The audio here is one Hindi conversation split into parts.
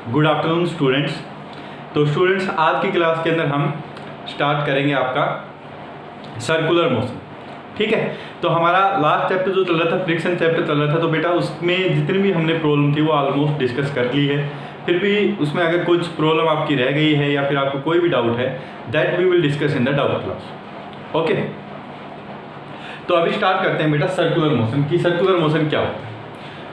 Good afternoon students. तो स्टूडेंट्स, आज की क्लास के अंदर हम स्टार्ट करेंगे आपका सर्कुलर मोशन। ठीक है, तो हमारा लास्ट चैप्टर जो चल रहा था, फ्रिक्शन चैप्टर चल रहा था, तो बेटा उसमें जितनी भी हमने प्रॉब्लम थी वो ऑलमोस्ट डिस्कस कर ली है। फिर भी उसमें अगर कुछ प्रॉब्लम आपकी रह गई है या फिर आपको कोई भी डाउट है, that we will discuss in the doubt class. Okay, तो अभी स्टार्ट करते हैं बेटा सर्कुलर मोशन की। सर्कुलर मोशन क्या होता है?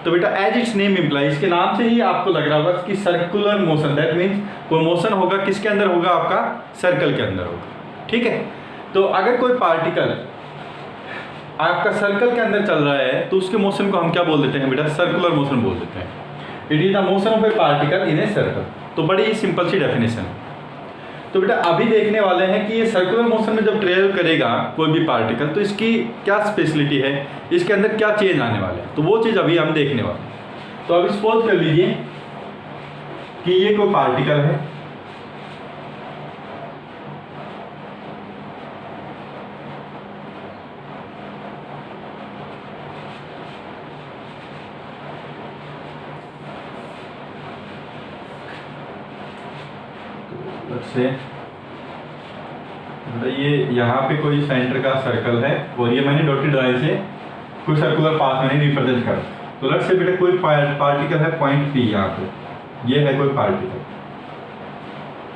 तो बेटा एज इट्स नेम इम्प्लाइज, इसके नाम से ही आपको लग रहा होगा कि सर्कुलर मोशन, दैट मीन्स कोई मोशन होगा किसके अंदर होगा, आपका सर्कल के अंदर होगा। ठीक है, तो अगर कोई पार्टिकल आपका सर्कल के अंदर चल रहा है तो उसके मोशन को हम क्या बोल देते हैं बेटा? सर्कुलर मोशन बोल देते हैं। It is the motion of A particle in a circle. तो बड़ी ही सिंपल सी डेफिनेशन है। तो बेटा अभी देखने वाले हैं कि ये सर्कुलर मोशन में जब ट्रेवल करेगा कोई भी पार्टिकल, तो इसकी क्या स्पेशलिटी है, इसके अंदर क्या चेंज आने वाले हैं, तो वो चीज़ अभी हम देखने वाले हैं। तो अभी सपोज कर लीजिए कि ये कोई पार्टिकल है, से ये यहाँ पे कोई सेंटर का सर्कल है और ये मैंने डॉटेड लाइन से कोई सर्कुलर पाथ मैंने रिप्रेजेंट कर। तो लेट्स से बेटा कोई पार्टिकल है पॉइंट पी, यहाँ पे ये है कोई पार्टिकल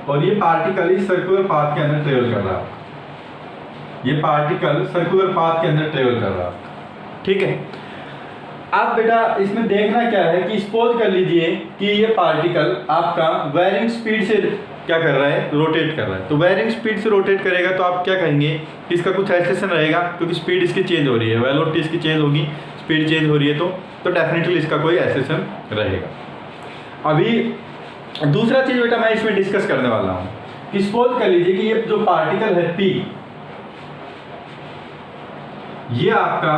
और ये पार्टिकल इस सर्कुलर पाथ के अंदर ट्रेवल कर रहा है। ये पार्टिकल सर्कुलर पाथ के अंदर ट्रेवल कर रहा है। ठीक है, अब बेटा इसमें देखना क्या है कि सपोज कर लीजिए कि ये पार्टिकल आपका वेरिंग स्पीड से क्या कर रहा है, रोटेट कर रहा है। तो वेरिंग स्पीड से रोटेट करेगा तो आप क्या कहेंगे कि इसका कुछ एक्सेशन रहेगा, क्योंकि स्पीड इसकी चेंज हो रही है, वेलोसिटी इसकी चेंज होगी, स्पीड चेंज हो रही है, तो डेफिनेटली इसका कोई एक्सेशन रहेगा। अभी दूसरा चीज बेटा मैं इसमें डिस्कस करने वाला हूँ कि सपोज कर लीजिए कि ये जो पार्टिकल है पी, ये आपका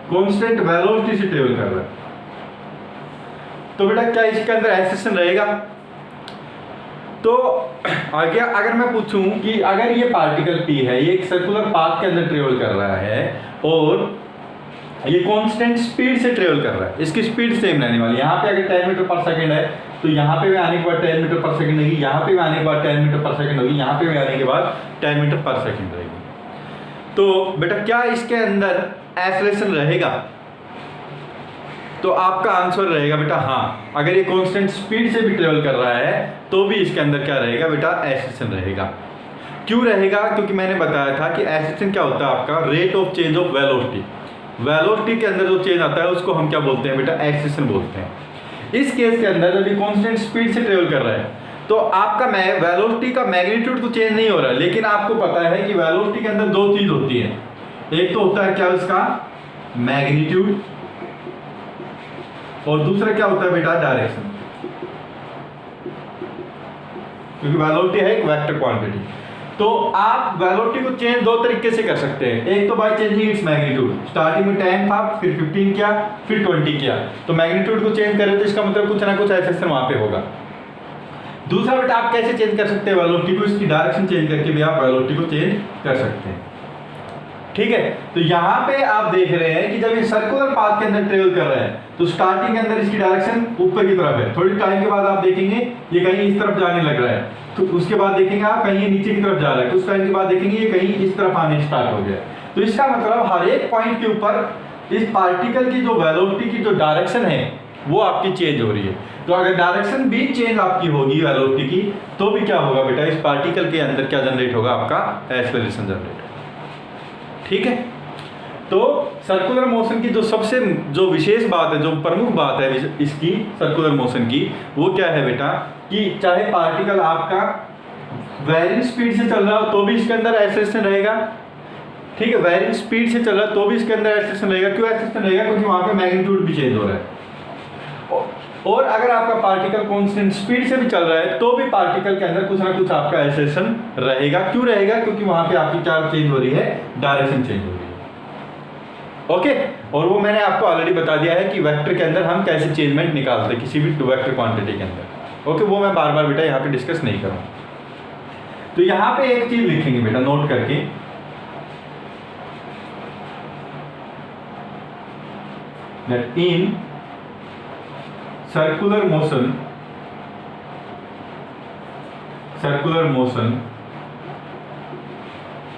कांस्टेंट वेलोसिटी से ट्रेवल कर रहा है। तो बेटा क्या इसके अंदर एक्सेशन रहेगा? तो आगे अगर मैं पूछूं कि अगर ये पार्टिकल पी है, ये एक सर्कुलर पाथ के अंदर ट्रेवल कर रहा है और ये कांस्टेंट स्पीड से ट्रेवल कर रहा है, इसकी स्पीड सेम रहने वाली है। यहाँ पे अगर 10 मीटर पर सेकंड है तो यहाँ पे भी आने के बाद 10 मीटर पर सेकंड होगी, यहाँ पे भी आने के बाद 10 मीटर पर सेकंड होगी, यहाँ पे भी आने के बाद 10 मीटर पर सेकंड रहेगी। तो बेटा क्या इसके अंदर एक्सेलरेशन रहेगा? तो आपका आंसर रहेगा बेटा हाँ। अगर ये कांस्टेंट स्पीड से भी ट्रेवल कर रहा है तो भी इसके अंदर क्या रहेगा बेटा? एक्सेलरेशन रहेगा। क्यों रहेगा? क्योंकि मैंने बताया था कि एक्सेलरेशन क्या होता है आपका? Rate of change of velocity. Velocity के अंदर जो चेंज आता है उसको हम क्या बोलते हैं बेटा? एक्सेलरेशन बोलते हैं। इस केस के अंदर जब ये कांस्टेंट स्पीड से ट्रेवल कर रहा है तो आपका वेलोसिटी का मैग्नीट्यूड तो चेंज नहीं हो रहा है, लेकिन आपको पता है कि वेलोसिटी के अंदर दो चीज होती है। एक तो होता है क्या, इसका मैग्नीट्यूड, और दूसरा क्या होता है बेटा? डायरेक्शन। क्योंकि वेलोसिटी है एक वेक्टर क्वांटिटी। तो आप वेलोसिटी को चेंज दो तरीके से कर सकते हैं। एक तो by changing its magnitude. Starting में 10 था, फिर 15 किया, फिर 20 किया, तो मैग्नीट्यूड को चेंज करें तो इसका मतलब कुछ ना कुछ एक्सेशन वहां पे होगा। दूसरा बेटा आप कैसे चेंज कर सकते हैं वेलोसिटी को? इसकी डायरेक्शन चेंज करके भी आप वेलोसिटी को चेंज कर सकते हैं। ठीक है, तो यहाँ पे आप देख रहे हैं कि जब ये सर्कुलर पाथ के अंदर ट्रेवल कर रहा है तो स्टार्टिंग के अंदर इसकी डायरेक्शन ऊपर की तरफ है, थोड़ी टाइम के बाद आप देखेंगे ये कहीं इस तरफ जाने लग रहा है, तो उसके बाद देखेंगे आप कहीं ये नीचे की तरफ जा रहा है, कुछ टाइम के बाद देखेंगे ये कहीं इस तरफ आने स्टार्ट हो गया। तो इसका मतलब हर एक पॉइंट के ऊपर इस पार्टिकल की जो वेलोसिटी की जो डायरेक्शन है वो आपकी चेंज हो रही है। तो अगर डायरेक्शन भी चेंज आपकी होगी वेलोसिटी की तो भी क्या होगा बेटा? इस पार्टिकल के अंदर क्या जनरेट होगा? आपका एक्सेलरेशन जनरेट। ठीक है, तो सर्कुलर मोशन की जो सबसे जो विशेष बात है, जो प्रमुख बात है इसकी सर्कुलर मोशन की, वो क्या है बेटा? कि चाहे पार्टिकल आपका वेरिंग स्पीड से चल रहा हो तो भी इसके अंदर एक्सेलरेशन रहेगा। ठीक है, वेरिंग स्पीड से चल रहा है तो भी इसके अंदर एक्सेलरेशन रहेगा। क्यों एक्सेलरेशन रहेगा? क्योंकि वहां पे मैग्नीट्यूड भी चेंज हो रहा है। और अगर आपका पार्टिकल कांस्टेंट स्पीड से भी चल रहा है तो भी पार्टिकल के अंदर कुछ ना कुछ आपका एक्सेलरेशन रहेगा। क्यों रहेगा? क्योंकि वहां पे आपकी क्या चेंज हो रही है? डायरेक्शन चेंज हो रही है। ओके, और वो मैंने आपको ऑलरेडी बता दिया है कि वेक्टर के अंदर हम कैसे चेंजमेंट निकालते हैं किसी भी वेक्टर क्वांटिटी के अंदर। ओके, वो मैं बार बार बेटा यहाँ पे डिस्कस नहीं करूँगा। तो यहाँ पे एक चीज लिखेंगे बेटा नोट करके, that in circular motion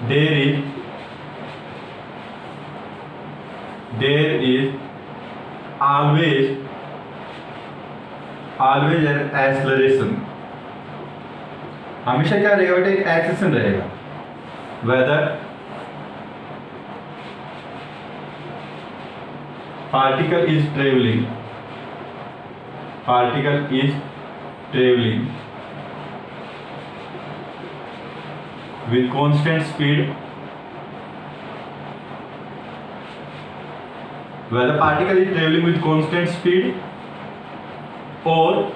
there is always an acceleration, हमेशा क्या रहेगा बेटा, एक एक्सेलेरेशन रहेगा, whether particle is traveling with constant speed, whether particle is traveling with constant speed or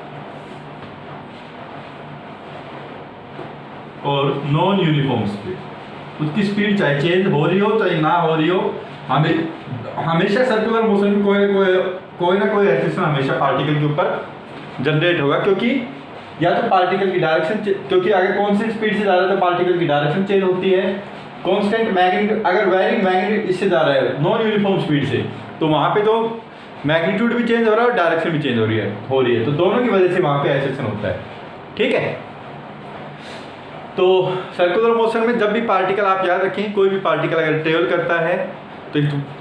non uniform speed, उसकी स्पीड चाहे चेंज हो रही हो चाहे ना हो रही हो, हमेशा सर्कुलर मोशन में कोई ना कोई एक्सेलेरेशन हमेशा पार्टिकल के ऊपर जनरेट होगा, क्योंकि या तो पार्टिकल की डायरेक्शन, क्योंकि अगर कांस्टेंट स्पीड से जा रहा है तो पार्टिकल की डायरेक्शन चेंज होती है, कांस्टेंट मैग्नीट्यूड, अगर वेरिंग मैग्नीट्यूड इससे जा रहा है नॉन यूनिफॉर्म स्पीड से, तो वहाँ पे तो मैग्नीट्यूड भी चेंज हो रहा है और डायरेक्शन भी चेंज हो रही है, तो दोनों की वजह से वहाँ पे एक्सेलेरेशन होता है। ठीक है, तो सर्कुलर मोशन में जब भी पार्टिकल, आप याद रखें, कोई भी पार्टिकल अगर ट्रेवल करता है तो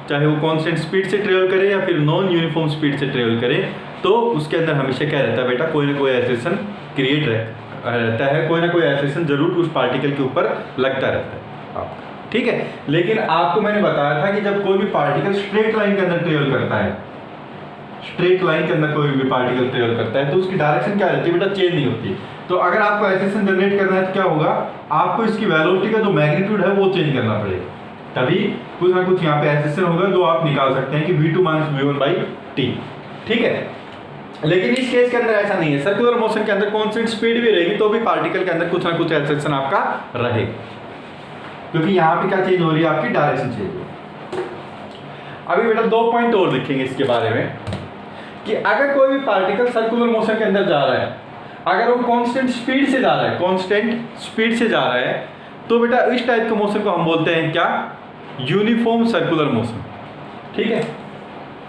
चाहे वो कांस्टेंट स्पीड से ट्रेवल करे या फिर नॉन यूनिफॉर्म स्पीड से ट्रेवल करे, तो उसके अंदर हमेशा क्या रहता है बेटा, कोई ना कोई एक्सेलेरेशन क्रिएट रहता है, कोई ना कोई एक्सेलेरेशन जरूर उस पार्टिकल के ऊपर लगता रहता है आपका। ठीक है, लेकिन आपको मैंने बताया था कि जब कोई भी पार्टिकल स्ट्रेट लाइन के अंदर ट्रेवल करता है, स्ट्रेट लाइन के अंदर कोई भी पार्टिकल ट्रेवल करता है तो उसकी डायरेक्शन क्या रहती है बेटा, चेंज नहीं होती। तो अगर आपको एक्सेलेरेशन जनरेट करना है तो क्या होगा, आपको इसकी वेलोसिटी का जो मैग्नीट्यूड है वो चेंज करना पड़ेगा, तभी कुछ ना कुछ यहाँ पे एक्सेलेरेशन होगा जो आप निकाल सकते हैं कि v2 - v1/t। ठीक है, लेकिन इस केस के अंदर ऐसा नहीं है, सर्कुलर मोशन के अंदर कांस्टेंट स्पीड भी रहेगी तो भी पार्टिकल के अंदर कुछ ना कुछ एक्सेलेरेशन आपका रहेगा, क्योंकि यहाँ पे क्या चेंज हो रही है, आपकी डायरेक्शन चेंज हो रही है। अभी बेटा 2 पॉइंट और लिखेंगे इसके बारे में कि अगर कोई भी पार्टिकल सर्कुलर मोशन के अंदर जा रहा है, अगर वो कांस्टेंट स्पीड से जा रहा है, तो बेटा इस टाइप के मोशन को हम बोलते हैं क्या, यूनिफॉर्म सर्कुलर मोशन। ठीक है,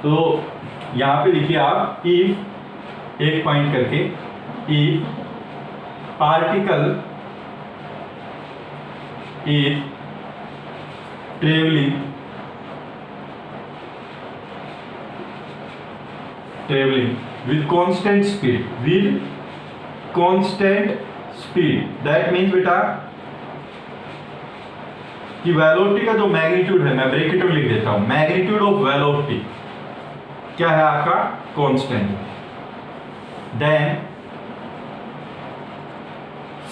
तो यहाँ पे लिखिए आप, इफ, एक पॉइंट करके, if particle is travelling with constant speed, that means बेटा कि वेलोसिटी का जो मैग्नीट्यूड है, मैं ब्रैकेट में लिख देता हूं, मैग्नीट्यूड ऑफ वेलोसिटी क्या है आपका, constant, then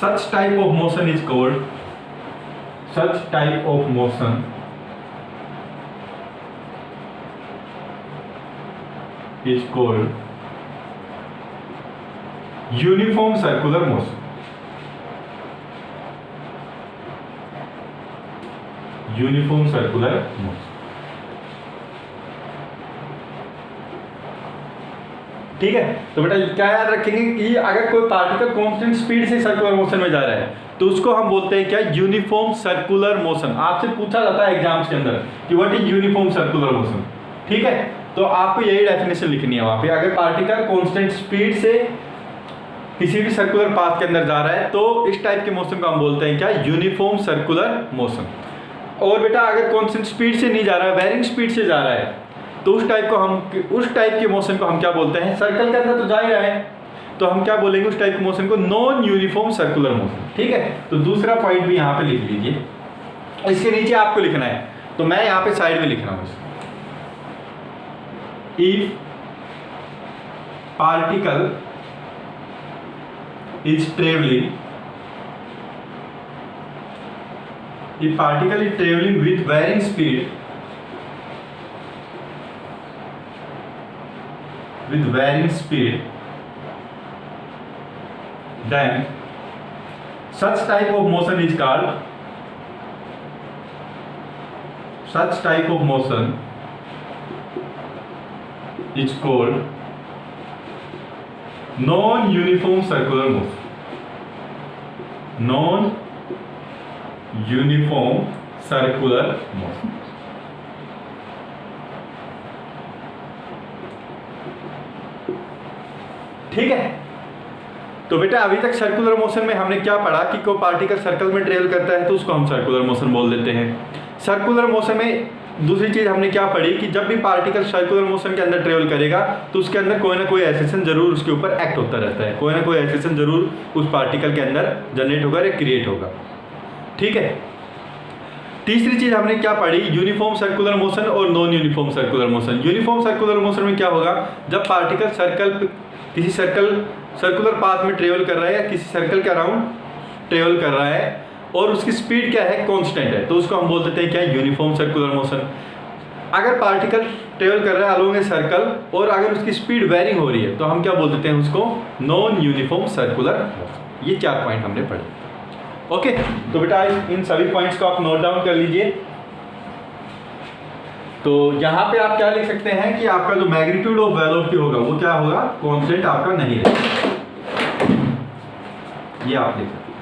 such type of motion is called uniform circular motion. Uniform circular motion. ठीक है, तो बेटा क्या याद रखेंगे कि अगर कोई पार्टिकल कांस्टेंट स्पीड से सर्कुलर मोशन में जा रहा है तो उसको हम बोलते हैं क्या, यूनिफॉर्म सर्कुलर मोशन। आपसे पूछा जाता है एग्जाम्स के अंदर कि what is uniform circular motion. ठीक है, तो आपको यही डेफिनेशन लिखनी है वहां पे, अगर पार्टिकल कांस्टेंट स्पीड से किसी भी सर्कुलर पाथ के अंदर जा रहा है तो इस टाइप के मोशन को हम बोलते हैं क्या, यूनिफॉर्म सर्कुलर मोशन। और बेटा अगर कांस्टेंट स्पीड से नहीं जा रहा है, वेरिंग स्पीड से जा रहा है, तो उस टाइप के मोशन को हम क्या बोलते हैं, सर्कल के अंदर तो जा ही रहा है तो हम क्या बोलेंगे उस टाइप के मोशन को, नॉन यूनिफॉर्म सर्कुलर मोशन। ठीक है, तो दूसरा पॉइंट भी यहाँ पे लिख लीजिए, इसके नीचे आपको लिखना है, तो मैं यहाँ पे साइड में लिख रहा हूँ, if particle is traveling with varying speed, then such type of motion is called non-uniform circular motion. Non-uniform circular motion. ठीक है। तो बेटा अभी तक सर्कुलर मोशन में हमने क्या पढ़ा कि कोई पार्टिकल सर्कल में ट्रेवल करता है तो उसको हम सर्कुलर मोशन बोल देते हैं। सर्कुलर मोशन में दूसरी चीज हमने क्या पढ़ी कि जब भी पार्टिकल सर्कुलर मोशन के अंदर ट्रेवल करेगा तो उसके अंदर कोई ना कोई एक्सेशन जरूर उसके ऊपर एक्ट होता रहता है, कोई ना कोई एक्सेशन जरूर उस पार्टिकल के अंदर जनरेट होगा या क्रिएट होगा, ठीक है। तीसरी चीज हमने क्या पढ़ी, यूनिफॉर्म सर्कुलर मोशन और non uniform circular motion. Uniform circular motion में क्या होगा, जब पार्टिकल किसी सर्कुलर पाथ में ट्रेवल कर रहा है या किसी सर्कल के अराउंड ट्रेवल कर रहा है और उसकी स्पीड क्या है, कांस्टेंट है, तो उसको हम बोल देते हैं क्या, यूनिफॉर्म सर्कुलर मोशन। अगर पार्टिकल ट्रेवल कर रहा है अलोंग ए सर्कल और अगर उसकी स्पीड वेरिंग हो रही है तो हम क्या बोल देते हैं उसको, नॉन यूनिफॉर्म सर्कुलर मोशन। ये 4 पॉइंट हमने पढ़े, ओके। तो बेटा इन सभी पॉइंट्स को आप नोट डाउन कर लीजिए। तो यहाँ पे आप क्या लिख सकते हैं कि आपका जो मैग्नीट्यूड ऑफ वेलोसिटी होगा वो क्या होगा, कांस्टेंट आपका नहीं रहेगा, ये आप लिख सकते हैं,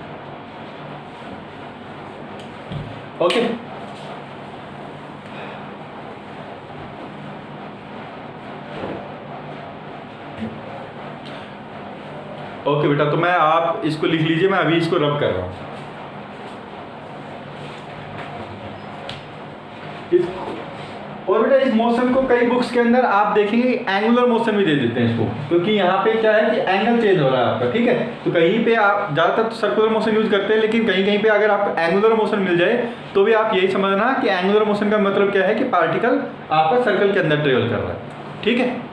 ओके। ओके बेटा, तो मैं आप इसको लिख लीजिए, मैं अभी इसको रब कर रहा हूं। और बेटा इस मोशन को कई बुक्स के अंदर आप देखेंगे एंगुलर मोशन भी दे देते हैं इसको, क्योंकि यहाँ पे क्या है कि एंगल चेंज हो रहा है आपका, ठीक है। तो कहीं पे आप ज़्यादातर सर्कुलर मोशन यूज करते हैं, लेकिन कहीं कहीं पे अगर आपको एंगुलर मोशन मिल जाए तो भी आप यही समझना कि एंगुलर मोशन का मतलब क्या है कि पार्टिकल आपका सर्कल के अंदर ट्रेवल कर रहा है, ठीक है।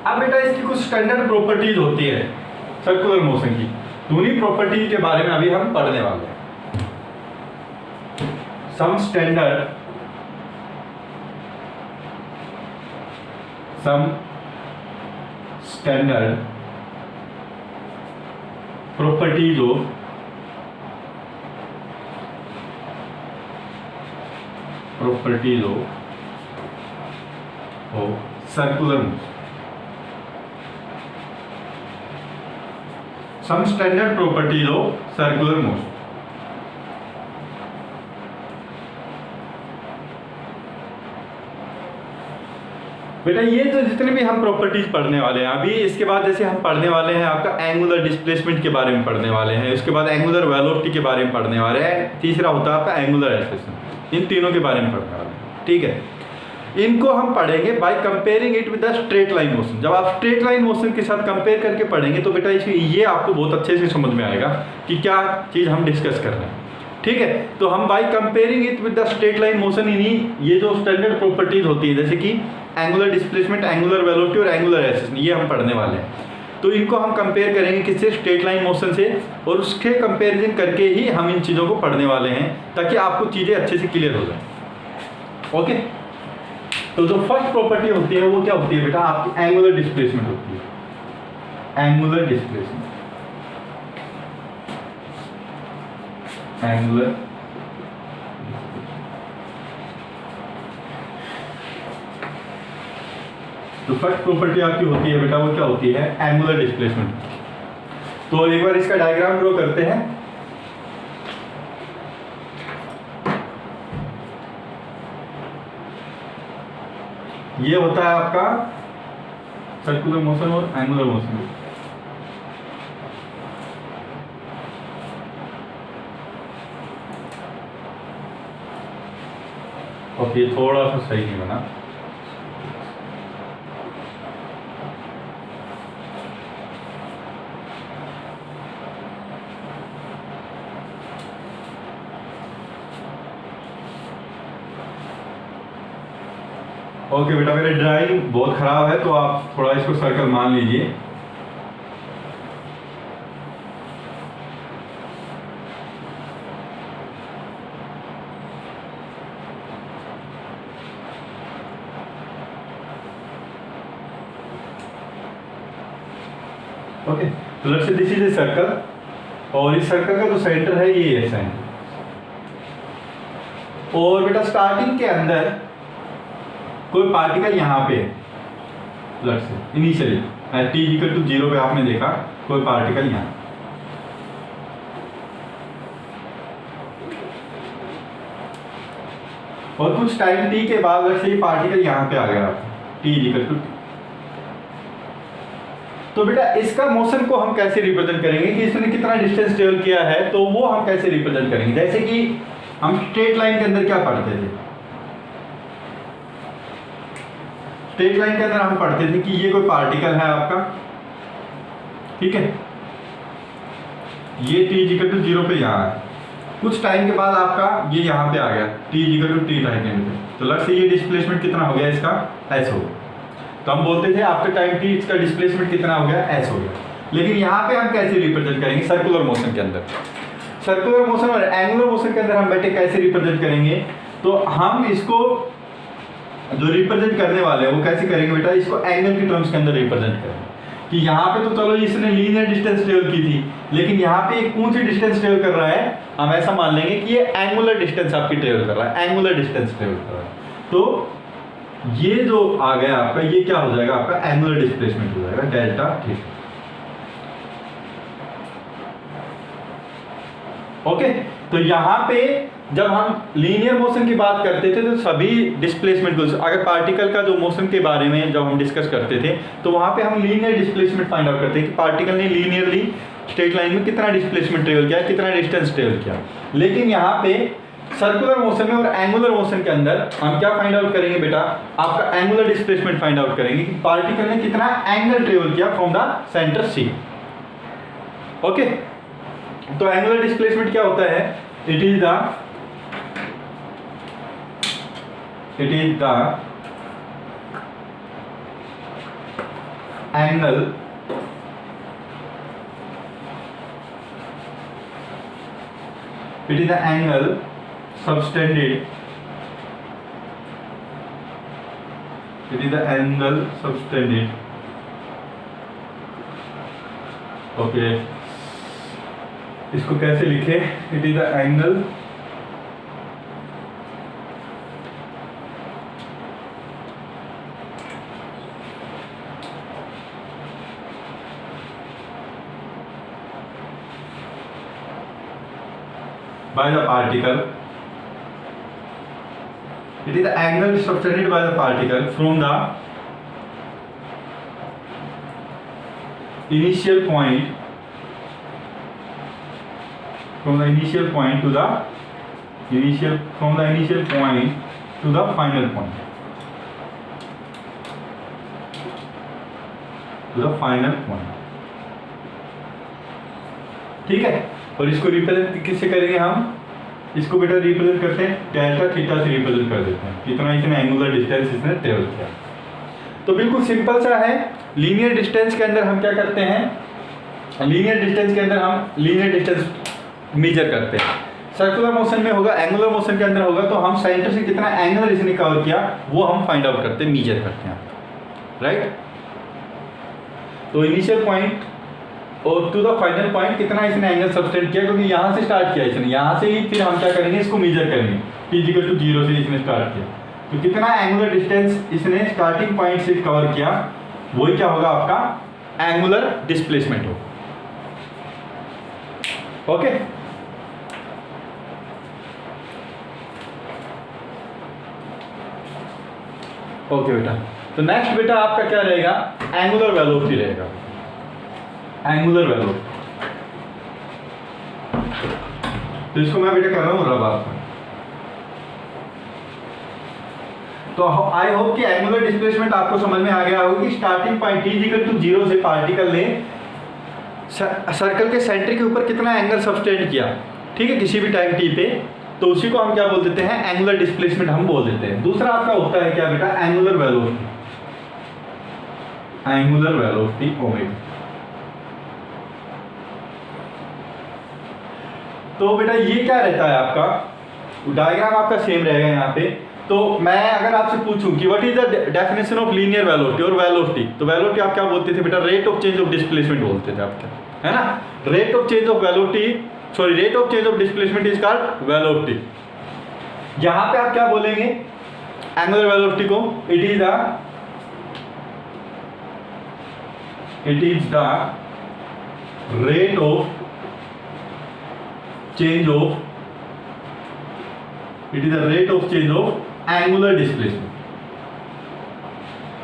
अब बेटा इसकी कुछ स्टैंडर्ड प्रॉपर्टीज होती है सर्कुलर मोशन की, तो उन्हीं प्रॉपर्टीज के बारे में अभी हम पढ़ने वाले हैं। Some standard properties of circular motion. Some standard properties of circular motion। बेटा ये तो जितने भी हम प्रॉपर्टीज पढ़ने वाले हैं अभी, इसके बाद जैसे हम पढ़ने वाले हैं आपका एंगुलर डिस्प्लेसमेंट के बारे में पढ़ने वाले हैं, उसके बाद एंगुलर वेलोसिटी के बारे में पढ़ने वाले हैं, तीसरा होता है आपका एंगुलर एक्सेलरेशन। इन तीनों के बारे में पढ़ने वाले हैं, ठीक है। इनको हम पढ़ेंगे by comparing it with the straight line motion. जब आप स्ट्रेट लाइन मोशन के साथ कंपेयर करके पढ़ेंगे तो बेटा ये आपको बहुत अच्छे से समझ में आएगा कि क्या चीज़ हम डिस्कस कर रहे हैं, ठीक है। तो हम by comparing it with the straight line motion इन्हीं ये जो स्टैंडर्ड प्रॉपर्टीज होती है जैसे कि एंगुलर डिस्प्लेसमेंट, एंगुलर वेलोसिटी और एंगुलर एक्सेलरेशन, ये हम पढ़ने वाले हैं। तो इनको हम कंपेयर करेंगे किससे, स्ट्रेट लाइन मोशन से, और उसके कंपेरिजन करके ही हम इन चीज़ों को पढ़ने वाले हैं ताकि आपको चीज़ें अच्छे से क्लियर हो जाए, ओके। तो जो फर्स्ट प्रॉपर्टी होती है वो क्या होती है बेटा, आपकी एंगुलर डिस्प्लेसमेंट होती है। एंगुलर डिस्प्लेसमेंट, एंगुलर तो फर्स्ट प्रॉपर्टी आपकी होती है बेटा वो क्या होती है, एंगुलर डिस्प्लेसमेंट। तो एक बार इसका डायग्राम ड्रॉ करते हैं। ये होता है आपका सर्कुलर मोशन और एंगुलर मोशन। और ये थोड़ा सा सही नहीं बना, ओके बेटा मेरी ड्राइंग बहुत खराब है तो आप थोड़ा इसको सर्कल मान लीजिए। ओके, तो let's say this is a circle और इस सर्कल का जो सेंटर है ये ऐसा है। और बेटा स्टार्टिंग के अंदर कोई पार्टिकल यहाँ पे लेट्स से इनिशियली t = 0 पे आपने देखा कोई पार्टिकल यहाँ, और कुछ टाइम टी के बाद अगर से पार्टिकल यहाँ पे आ गया टी इक्वल टू, तो बेटा इसका मोशन को हम कैसे रिप्रेजेंट करेंगे कि इसने कितना डिस्टेंस ट्रेवल किया है, तो वो हम कैसे रिप्रेजेंट करेंगे। जैसे कि हम स्ट्रेट लाइन के अंदर क्या पढ़ते थे, स्ट्रेट लाइन के अंदर हम पढ़ते थे कि ये कोई पार्टिकल है आपका, ठीक है, ये टी इक्वल टू 0 पे यहाँ है, कुछ टाइम के बाद आपका ये यहाँ पे आ गया t equal to t second पे, तो लग से ये डिस्प्लेसमेंट कितना हो गया इसका, एस हो गया। तो हम बोलते थे आफ्टर टाइम टी इसका डिस्प्लेसमेंट कितना हो गया, एस हो गया। लेकिन यहाँ पे हम कैसे रिप्रेजेंट करेंगे सर्कुलर मोशन के अंदर, सर्कुलर मोशन और एंगुलर मोशन के अंदर हम बेटे कैसे रिप्रेजेंट करेंगे, तो हम इसको जो रिप्रेजेंट करने वाले हैं वो कैसे करेंगे बेटा, इसको एंगल के टर्म्स के अंदर रिप्रेजेंट करेंगे कि यहाँ पे तो चलो इसने लीनियर डिस्टेंस ट्रेवल की थी, लेकिन यहाँ पे कौन सी डिस्टेंस ट्रेवल कर रहा है, हम ऐसा मान लेंगे कि ये एंगुलर डिस्टेंस आपकी ट्रेवल कर रहा है, एंगुलर डिस्टेंस ट्रेवल कर रहा है। तो ये जो आ गया आपका, ये क्या हो जाएगा आपका एंगुलर डिस्प्लेसमेंट हो जाएगा डेल्टा टी। ओके, तो यहाँ पे जब हम लीनियर मोशन की बात करते थे तो सभी डिस्प्लेसमेंट को, अगर पार्टिकल का जो मोशन के बारे में जब हम डिस्कस करते थे तो वहां पे हम लीनियर डिस्प्लेसमेंट फाइंड आउट करते हैं कि पार्टिकल ने लीनियरली स्ट्रेट लाइन में कितना डिस्प्लेसमेंट ट्रेवल किया, कितना डिस्टेंस ट्रेवल किया। लेकिन यहाँ पे सर्कुलर मोशन में और एंगुलर मोशन के अंदर हम क्या फाइंड आउट करेंगे बेटा, आपका एंगुलर डिस्प्लेसमेंट फाइंड आउट करेंगे कि पार्टिकल ने कितना एंगल ट्रेवल किया from the centre C. Okay, तो एंगुलर डिस्प्लेसमेंट क्या होता है, it is the angle subtended okay, इसको कैसे लिखे, it is the angle by the particle, it is the angle subtended by the particle from the initial point to the final point, ठीक है। और इसको रिप्रेजेंट किससे करेंगे हम, इसको बेटा रिप्रेजेंट करते हैं डेल्टा थीटा से रिप्रेजेंट कर देते हैं, कितना इसने एंगुलर डिस्टेंस इसने ट्रेवल किया। तो बिल्कुल सिंपल सा है, लीनियर डिस्टेंस के अंदर हम क्या करते हैं, लीनियर डिस्टेंस के अंदर हम लीनियर डिस्टेंस मेजर करते हैं। सर्कुलर मोशन में होगा, एंगुलर मोशन के अंदर होगा, तो हम सेंटर से कितना एंगल इसने कवर किया वो हम फाइंड आउट करते हैं, मेजर करते हैं, राइट। तो इनिशियल पॉइंट और टू द फाइनल पॉइंट कितना इसने एंगल सबटेंड किया, क्योंकि यहाँ से स्टार्ट किया इसने, यहाँ से ही फिर हम क्या करेंगे, इसको मेजर करेंगे, p इक्वल टू 0 से इसने स्टार्ट किया, तो कितना एंगुलर डिस्टेंस इसने स्टार्टिंग पॉइंट से कवर किया, वही क्या होगा आपका एंगुलर डिस्प्लेसमेंट होगा। ओके, ओके बेटा। तो नेक्स्ट बेटा आपका क्या रहेगा, एंगुलर वेलोसिटी रहेगा, एंगुलर वेलोसिटी। तो इसको मैं बेटा कर रहा हूँ रब आपका। तो आई होप कि एंगुलर डिस्प्लेसमेंट आपको समझ में आ गया होगा कि starting point t equal to 0 से पार्टिकल ने सर्कल के सेंटर के ऊपर कितना एंगल सबटेंड किया, ठीक है, किसी भी टाइम t पे, तो उसी को हम क्या बोल देते हैं, एंगुलर डिस्प्लेसमेंट हम बोल देते हैं। दूसरा आपका होता है क्या बेटा, angular velocity, angular velocity omega. तो बेटा ये क्या रहता है आपका, डायग्राम आपका सेम रहेगा यहाँ पे। तो मैं अगर आपसे पूछूं कि what is the definition of linear velocity और वेलोसिटी, तो वेलोसिटी आप क्या बोलते थे बेटा, rate of change of displacement बोलते थे आपके, है ना। Rate of change of velocity, sorry, rate of change of displacement is called velocity. यहां पे आप क्या बोलेंगे एंगुलर वेलोसिटी को, it is the rate of change of, it is the rate of change of angular displacement,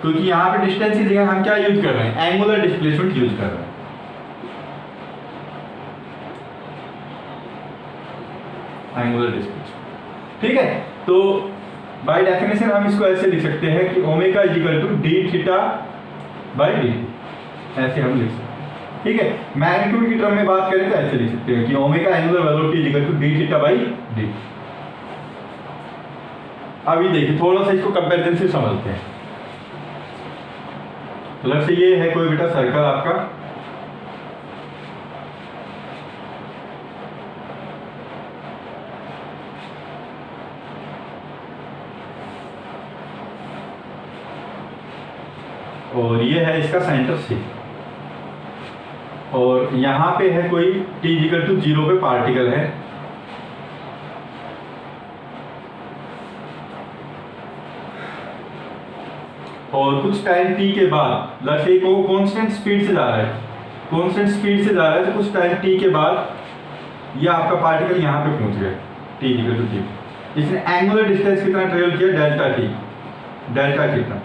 क्योंकि यहां पे डिस्टेंस की जगह हम क्या यूज कर रहे हैं, एंगुलर डिस्प्लेसमेंट यूज कर रहे हैं। एंगुलर डिस्प्लेसमेंट, ठीक है। तो बाय डेफिनेशन हम इसको ऐसे लिख सकते हैं कि omega is equal to d theta by d, ऐसे हम लिख सकते हैं, ठीक है। मैग्नीट्यूड की टर्म में बात करें तो ऐसे लिख सकते हैं कि omega angular velocity is equal to d theta by d. अभी देखिए थोड़ा सा इसको कंपैरिजन से समझते हैं। मतलब से ये है कोई बेटा सर्कल आपका, और ये है इसका सेंटर सी, और यहां पे है कोई t इक्वल टू 0 पे पार्टिकल है, और कुछ टाइम t के बाद लक्ष्य को कांस्टेंट स्पीड से जा रहा है, कांस्टेंट स्पीड से जा रहा है, तो कुछ टाइम t के बाद ये आपका पार्टिकल यहाँ पे पहुंच गया t इक्वल टू t। इसने एंगुलर डिस्टेंस कितना ट्रेवल किया, डेल्टा t, डेल्टा कितना,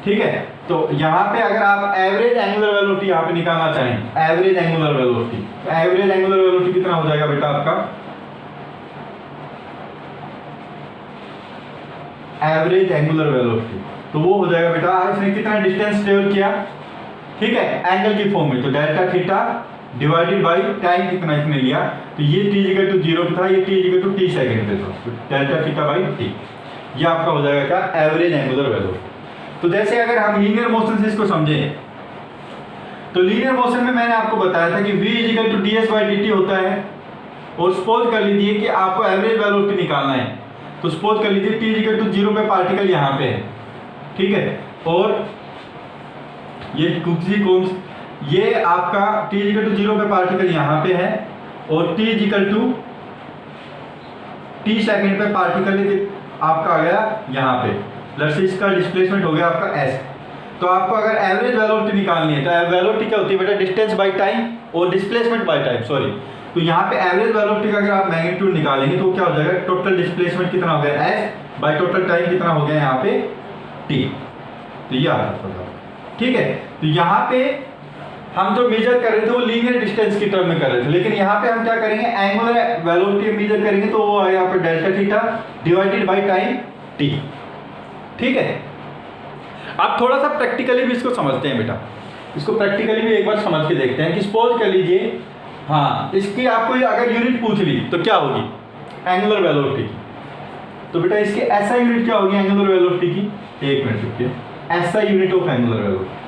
ठीक है। तो यहाँ पे अगर आप एवरेज एंगुलर वेलोसिटी यहाँ पे निकालना चाहें, एवरेज एंगुलर वेलोसिटी, तो एवरेज एंगुलर वेलोसिटी कितना हो जाएगा बेटा आपका, एवरेज एंगुलर वेलोसिटी, तो वो हो जाएगा बेटा इसने कितना डिस्टेंस ट्रेवल किया, ठीक है, एंगल की फॉर्म में, तो delta theta divided by time कितना इसने लिया, तो ये t इक्वल टू 0 पे था, ये t equal to t second पे था, तो डेल्टा थीटा बाई t, ये आपका हो जाएगा क्या, एवरेज एंगुलर वेलोसिटी। तो जैसे अगर हम लीनियर मोशन से इसको समझें, तो लीनियर मोशन में मैंने आपको बताया था कि v is equal to ds by dt होता है, और सपोज कर लीजिए कि आपको एवरेज वेलोसिटी निकालना है, तो सपोज कर लीजिए t इक्वल टू 0 पे पार्टिकल यहाँ पे है, ठीक है, और ये आपका t इक्वल टू 0 पे पार्टिकल यहाँ पे है, और t equal to t second पे पार्टिकल आपका आ गया यहाँ पे, प्लस इसका डिस्प्लेसमेंट हो गया आपका s। तो आपको अगर एवरेज वेलोसिटी निकालनी है, तो वेलोसिटी क्या होती है बेटा, डिस्टेंस बाय टाइम और डिस्प्लेसमेंट बाय टाइम, सॉरी। तो यहाँ पे एवरेज वेलोसिटी का अगर आप मैग्नीट्यूड निकालेंगे तो क्या हो जाएगा, टोटल डिस्प्लेसमेंट कितना हो गया s बाय टोटल टाइम कितना हो गया यहाँ पे t, तो ये आता है, ठीक है। तो यहाँ पे हम जो मेजर कर रहे थे वो लीनियर डिस्टेंस की टर्म में कर रहे थे, लेकिन यहाँ पे हम क्या करेंगे, एंगुलर वेलोसिटी मेजर करेंगे, तो वो आएगा यहाँ पे delta theta divided by time t, ठीक है। आप थोड़ा सा प्रैक्टिकली भी इसको समझते हैं बेटा, इसको प्रैक्टिकली भी एक बार समझ के देखते हैं कि सपोज कर लीजिए, हाँ, इसकी आपको अगर यूनिट पूछ ली तो क्या होगी, एंगुलर वेलोसिटी की, तो बेटा इसकी ऐसा यूनिट क्या होगी एंगुलर वेलोसिटी की, एक मिनट रुकिए, ऐसा यूनिट ऑफ एंगुलर वेलोसिटी,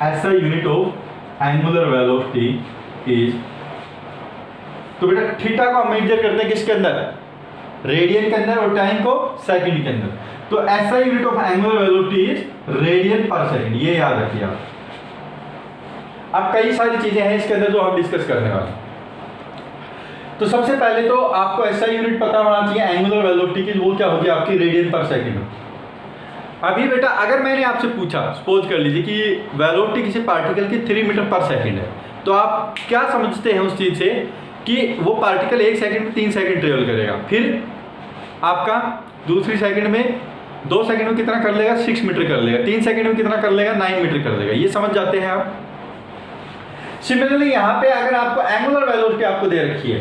ऐसा unit of angular velocity is, तो बेटा थीटा को हम मेजर करते हैं किसके अंदर, रेडियन के अंदर, और टाइम को सेकंड के अंदर, तो ऐसा unit of angular velocity is radian पर सेकंड, ये याद रखिए आप। अब कई सारी चीजें हैं इसके अंदर जो हम डिस्कस करने वाले हैं। तो सबसे पहले तो आपको ऐसा यूनिट पता होना चाहिए एंगुलर वेलोसिटी की, वो क्या होगी आपकी, रेडियन पर सेकंड। अभी बेटा अगर मैंने आपसे पूछा, सपोज कर लीजिए कि वेलोसिटी किसी पार्टिकल की 3 मीटर पर सेकंड है, तो आप क्या समझते हैं उस चीज से कि वो पार्टिकल 1 सेकंड में 3 सेकंड ट्रेवल करेगा, फिर आपका दूसरी सेकंड में 2 सेकंड में कितना कर लेगा, 6 मीटर कर लेगा, 3 सेकंड में कितना कर लेगा, 9 मीटर कर लेगा, ये समझ जाते हैं आप। सिमिलरली यहाँ पे अगर आपको एंगुलर वेलोसिटी आपको दे रखी है,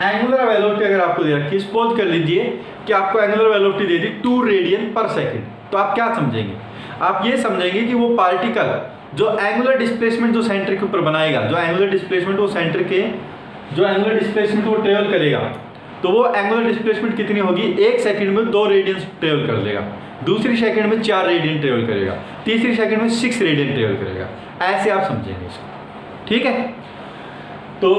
एंगुलर वेलोसिटी अगर आपको दे रखी है, सपोज कर लीजिए कि आपको एंगुलर वेलोसिटी दे दी 2 रेडियन पर सेकंड, तो आप क्या समझेंगे, आप ये समझेंगे कि वो पार्टिकल जो एंगुलर डिस्प्लेसमेंट जो सेंटर के ऊपर बनाएगा, जो एंगुलर डिस्प्लेसमेंट वो सेंटर के जो एंगुलर डिस्प्लेसमेंट वो ट्रेवल करेगा, तो वो एंगुलर डिस्प्लेसमेंट कितनी होगी, 1 सेकंड में 2 रेडियन ट्रेवल कर लेगा, दूसरी सेकंड में 4 रेडियन ट्रेवल करेगा, तीसरी सेकंड में 6 रेडियन ट्रेवल करेगा, ऐसे आप समझेंगे इसको, ठीक है। तो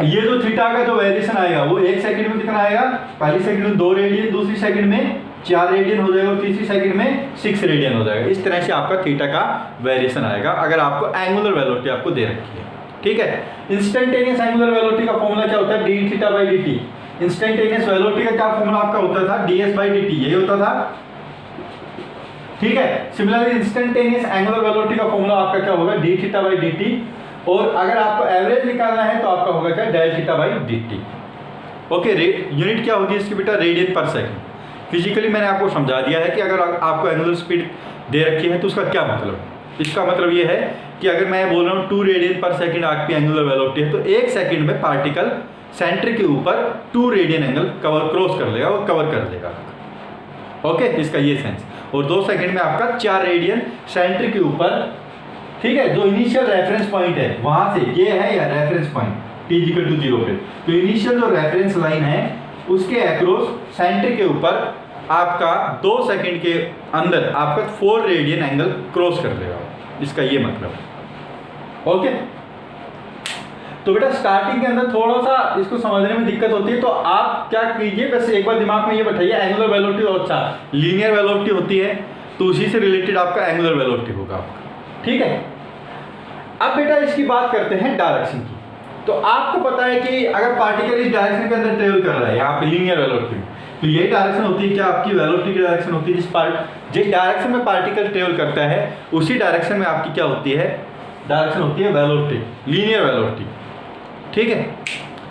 ये जो थीटा का जो वेरिएशन आएगा वो 1 सेकंड में कितना आएगा, पहली सेकंड में 2 रेडियन, दूसरी सेकंड में 4 रेडियन हो जाएगा, और तीसरी सेकंड में 6 रेडियन हो जाएगा। इस तरह से आपका थीटा का वेरिएशन आएगा अगर आपको एंगुलर वेलोसिटी आपको दे रखी है, ठीक है। इंस्टेंटेनियस एंगुलर वेलोसिटी का फॉर्मूला क्या होता है, D theta by d T. Instantaneous velocity का क्या फॉर्मूला आपका होता था, D S by d T, यही होता था, ठीक है। सिमिलरली इंस्टेंटेनियस एंगुलर वेलोसिटी का फॉर्मूला आपका क्या होगा, D theta by d T, और अगर आपको एवरेज निकालना है तो आपका होगा क्या, del theta by d t, okay, unit क्या होगी इसकी बेटा? रेडियन पर सेकंड। फिजिकली मैंने आपको समझा दिया है कि अगर आपको एंगुलर स्पीड दे रखी है तो उसका क्या मतलब है। इसका मतलब ये है कि अगर मैं बोल रहा हूँ 2 रेडियन पर सेकंड आपकी एंगुलर वेलोसिटी है, तो 1 सेकंड में पार्टिकल सेंटर के ऊपर 2 रेडियन एंगल क्रॉस कर लेगा, वो कवर कर लेगा। ओके, इसका ये सेंस। और 2 सेकंड में आपका 4 रेडियन सेंटर के ऊपर, ठीक है, जो इनिशियल रेफरेंस पॉइंट है वहां से, ये है या रेफरेंस पॉइंट t=0 पे, तो इनिशियल जो रेफरेंस लाइन है उसके अक्रॉस सेंटर के ऊपर आपका 2 सेकंड के अंदर आपका 4 रेडियन एंगल क्रॉस कर लेगा। इसका ये मतलब है। ओके, तो बेटा स्टार्टिंग के अंदर थोड़ा सा इसको समझने में दिक्कत होती है, तो आप क्या कीजिए, बस एक बार दिमाग में ये बैठाइए, एंगुलर वेलोसिटी और अच्छा लीनियर वेलोसिटी होती है, तो उसी से रिलेटेड आपका एंगुलर वेलोसिटी होगा आपका। ठीक है, अब बेटा इसकी बात करते हैं डायरेक्शन की। तो आपको पता है कि अगर पार्टिकल इस डायरेक्शन के अंदर ट्रेवल कर रहा है, यहाँ पे लीनियर वेलोसिटी, तो यही डायरेक्शन होती है क्या आपकी वेलोसिटी की डायरेक्शन होती है। जिस डायरेक्शन में पार्टिकल ट्रेवल करता है उसी डायरेक्शन में आपकी क्या होती है, डायरेक्शन होती है वेलोसिटी, लीनियर वेलोसिटी। ठीक है,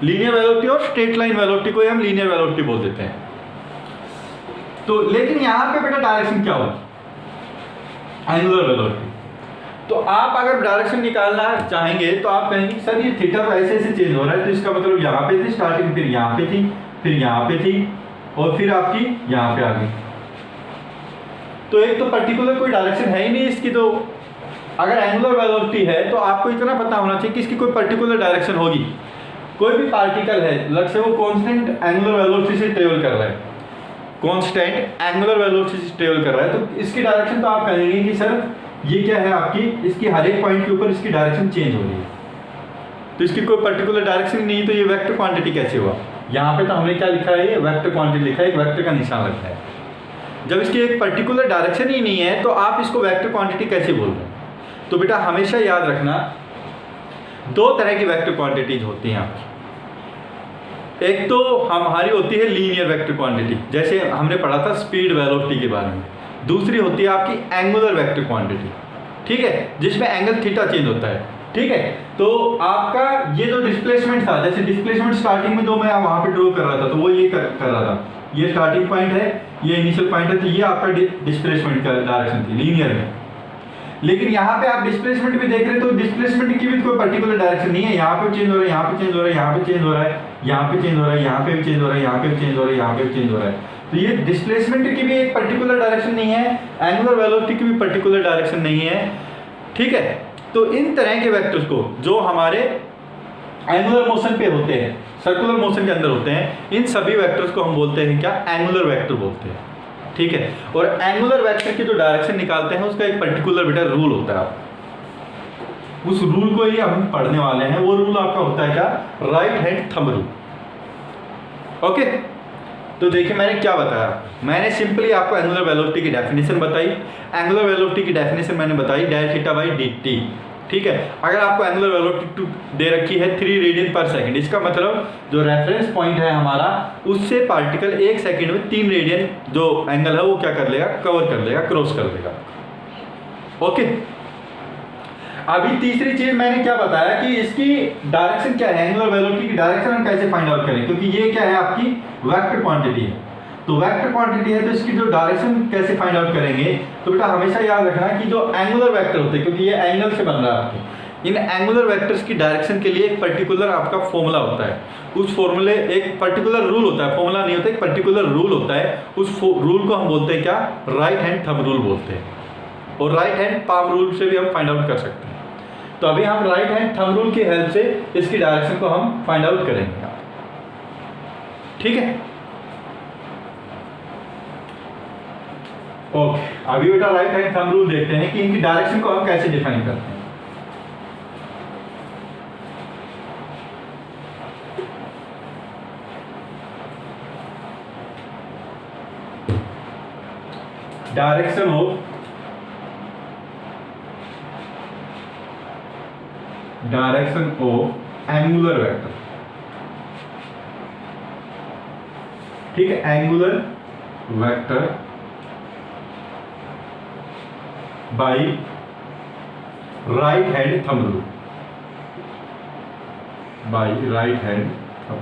लीनियर वेलोसिटी और स्ट्रेट लाइन वेलोसिटी को हम लीनियर वेलोसिटी बोल देते हैं। तो लेकिन यहाँ पे बेटा डायरेक्शन क्या होगी, एंगुलर वेलोसिटी। तो आप अगर डायरेक्शन निकालना चाहेंगे तो आप कहेंगे सर ये थीटा तो ऐसे ऐसे चेंज हो रहा है, तो इसका मतलब यहाँ पे थी स्टार्टिंग, फिर यहाँ पे थी, फिर यहाँ पे थी, और फिर आपकी यहाँ पे आ गई। तो एक तो पर्टिकुलर कोई डायरेक्शन है ही नहीं इसकी। तो अगर एंगुलर वेलोसिटी है तो आपको इतना पता होना चाहिए कि इसकी कोई पर्टिकुलर डायरेक्शन होगी। कोई भी पार्टिकल है, लक्ष्य से वो कांस्टेंट एंगुलर वेलोसिटी से ट्रेवल कर रहा है, कांस्टेंट एंगुलर वेलोसिटी से ट्रेवल कर रहा है, तो इसकी डायरेक्शन तो आप कहेंगे कि सर ये क्या है आपकी, इसकी हर एक पॉइंट के ऊपर इसकी डायरेक्शन चेंज हो रही है, तो इसकी कोई पर्टिकुलर डायरेक्शन नहीं, तो ये वेक्टर क्वांटिटी कैसे हुआ। यहाँ पे तो हमने क्या लिखा है, वेक्टर क्वांटिटी लिखा है, एक वेक्टर का निशान रखा है। जब इसकी एक पर्टिकुलर डायरेक्शन ही नहीं है तो आप इसको वेक्टर क्वांटिटी कैसे बोल रहे हैं। तो बेटा हमेशा याद रखना, 2 तरह की वेक्टर क्वांटिटीज होती हैं आपकी। एक तो हमारी होती है लीनियर वेक्टर क्वांटिटी, जैसे हमने पढ़ा था स्पीड वेलोसिटी के बारे में। दूसरी होती है आपकी एंगुलर वेक्टर क्वांटिटी, ठीक है, जिसमें एंगल थीटा चेंज होता है। ठीक है, तो आपका ये जो डिस्प्लेसमेंट था, जैसे डिस्प्लेसमेंट स्टार्टिंग में जो मैं वहां पे ड्रॉ कर रहा था, तो वो ये कर रहा था, ये स्टार्टिंग पॉइंट है, ये इनिशियल पॉइंट है, तो ये आपका डिस्प्लेसमेंट का डायरेक्शन थी लीनियर में। लेकिन यहाँ पे आप डिस्प्लेसमेंट भी देख रहे हैं, तो डिस्प्लेसमेंट की भी कोई पर्टिकुलर डायरेक्शन नहीं है। यहाँ पे चेंज हो रहा है, यहाँ पे चेंज हो रहा है, यहाँ पे चेंज हो रहा है, यहाँ पे चेंज हो रहा है, यहाँ पे भी चेंज हो रहा है, यहाँ पे भी चेंज हो रहा है, यहाँ पे भी चेंज हो रहा है। तो ये डिस्प्लेसमेंट की भी एक पर्टिकुलर डायरेक्शन नहीं है, एंगुलर वेलोसिटी की भी पर्टिकुलर डायरेक्शन नहीं है। ठीक है, तो इन तरह के वेक्टर्स को जो हमारे एंगुलर मोशन पे होते हैं, सर्कुलर मोशन के अंदर होते हैं, इन सभी वेक्टर्स को हम बोलते हैं क्या, एंगुलर वेक्टर बोलते हैं। ठीक है, और एंगुलर वेक्टर की जो डायरेक्शन निकालते हैं उसका एक पर्टिकुलर बेटा रूल होता है। उस रूल को ही हम पढ़ने वाले हैं। वो रूल आपका होता है क्या, right hand thumb rule. Okay, तो देखिए मैंने क्या बताया, मैंने सिंपली आपको एंगुलर वेलोसिटी की डेफिनेशन बताई। एंगुलर वेलोसिटी की डेफिनेशन मैंने बताई डेल थीटा बाई dt। ठीक है, अगर आपको एंगुलर वेलोसिटी दे रखी है 3 रेडियन पर सेकंड, इसका मतलब जो रेफरेंस पॉइंट है हमारा, उससे पार्टिकल 1 सेकंड में 3 रेडियन जो एंगल है वो क्या कर लेगा, कवर कर लेगा, क्रॉस कर लेगा। ओके, अभी तीसरी चीज मैंने क्या बताया कि इसकी डायरेक्शन क्या है, एंगुलर वेलोसिटी की डायरेक्शन हम कैसे फाइंड आउट करें, क्योंकि ये क्या है आपकी वेक्टर क्वांटिटी है। तो वेक्टर क्वांटिटी है तो इसकी जो डायरेक्शन कैसे फाइंड आउट करेंगे, तो बेटा हमेशा याद रखना कि जो एंगुलर वेक्टर होते हैं, क्योंकि ये एंगल से बन रहा है आपके, इन एंगुलर वेक्टर्स की डायरेक्शन के लिए एक पर्टिकुलर आपका फॉर्मूला होता है। उस फॉर्मूले, एक पर्टिकुलर रूल होता है, फॉर्मूला नहीं होता, एक पर्टिकुलर रूल होता है। उस रूल को हम बोलते हैं क्या, राइट हैंड थंब रूल बोलते हैं, और राइट हैंड पाम रूल से भी हम फाइंड आउट कर सकते हैं। तो अभी हम राइट हैंड थंब रूल की हेल्प से इसकी डायरेक्शन को हम फाइंड आउट करेंगे। ठीक है, ओके, अभी बेटा राइट हैंड थंब रूल देखते हैं कि इनकी डायरेक्शन को हम कैसे डिफाइन करते हैं। Direction of angular vector. ठीक है, angular vector by right hand thumb rule, by right hand thumb.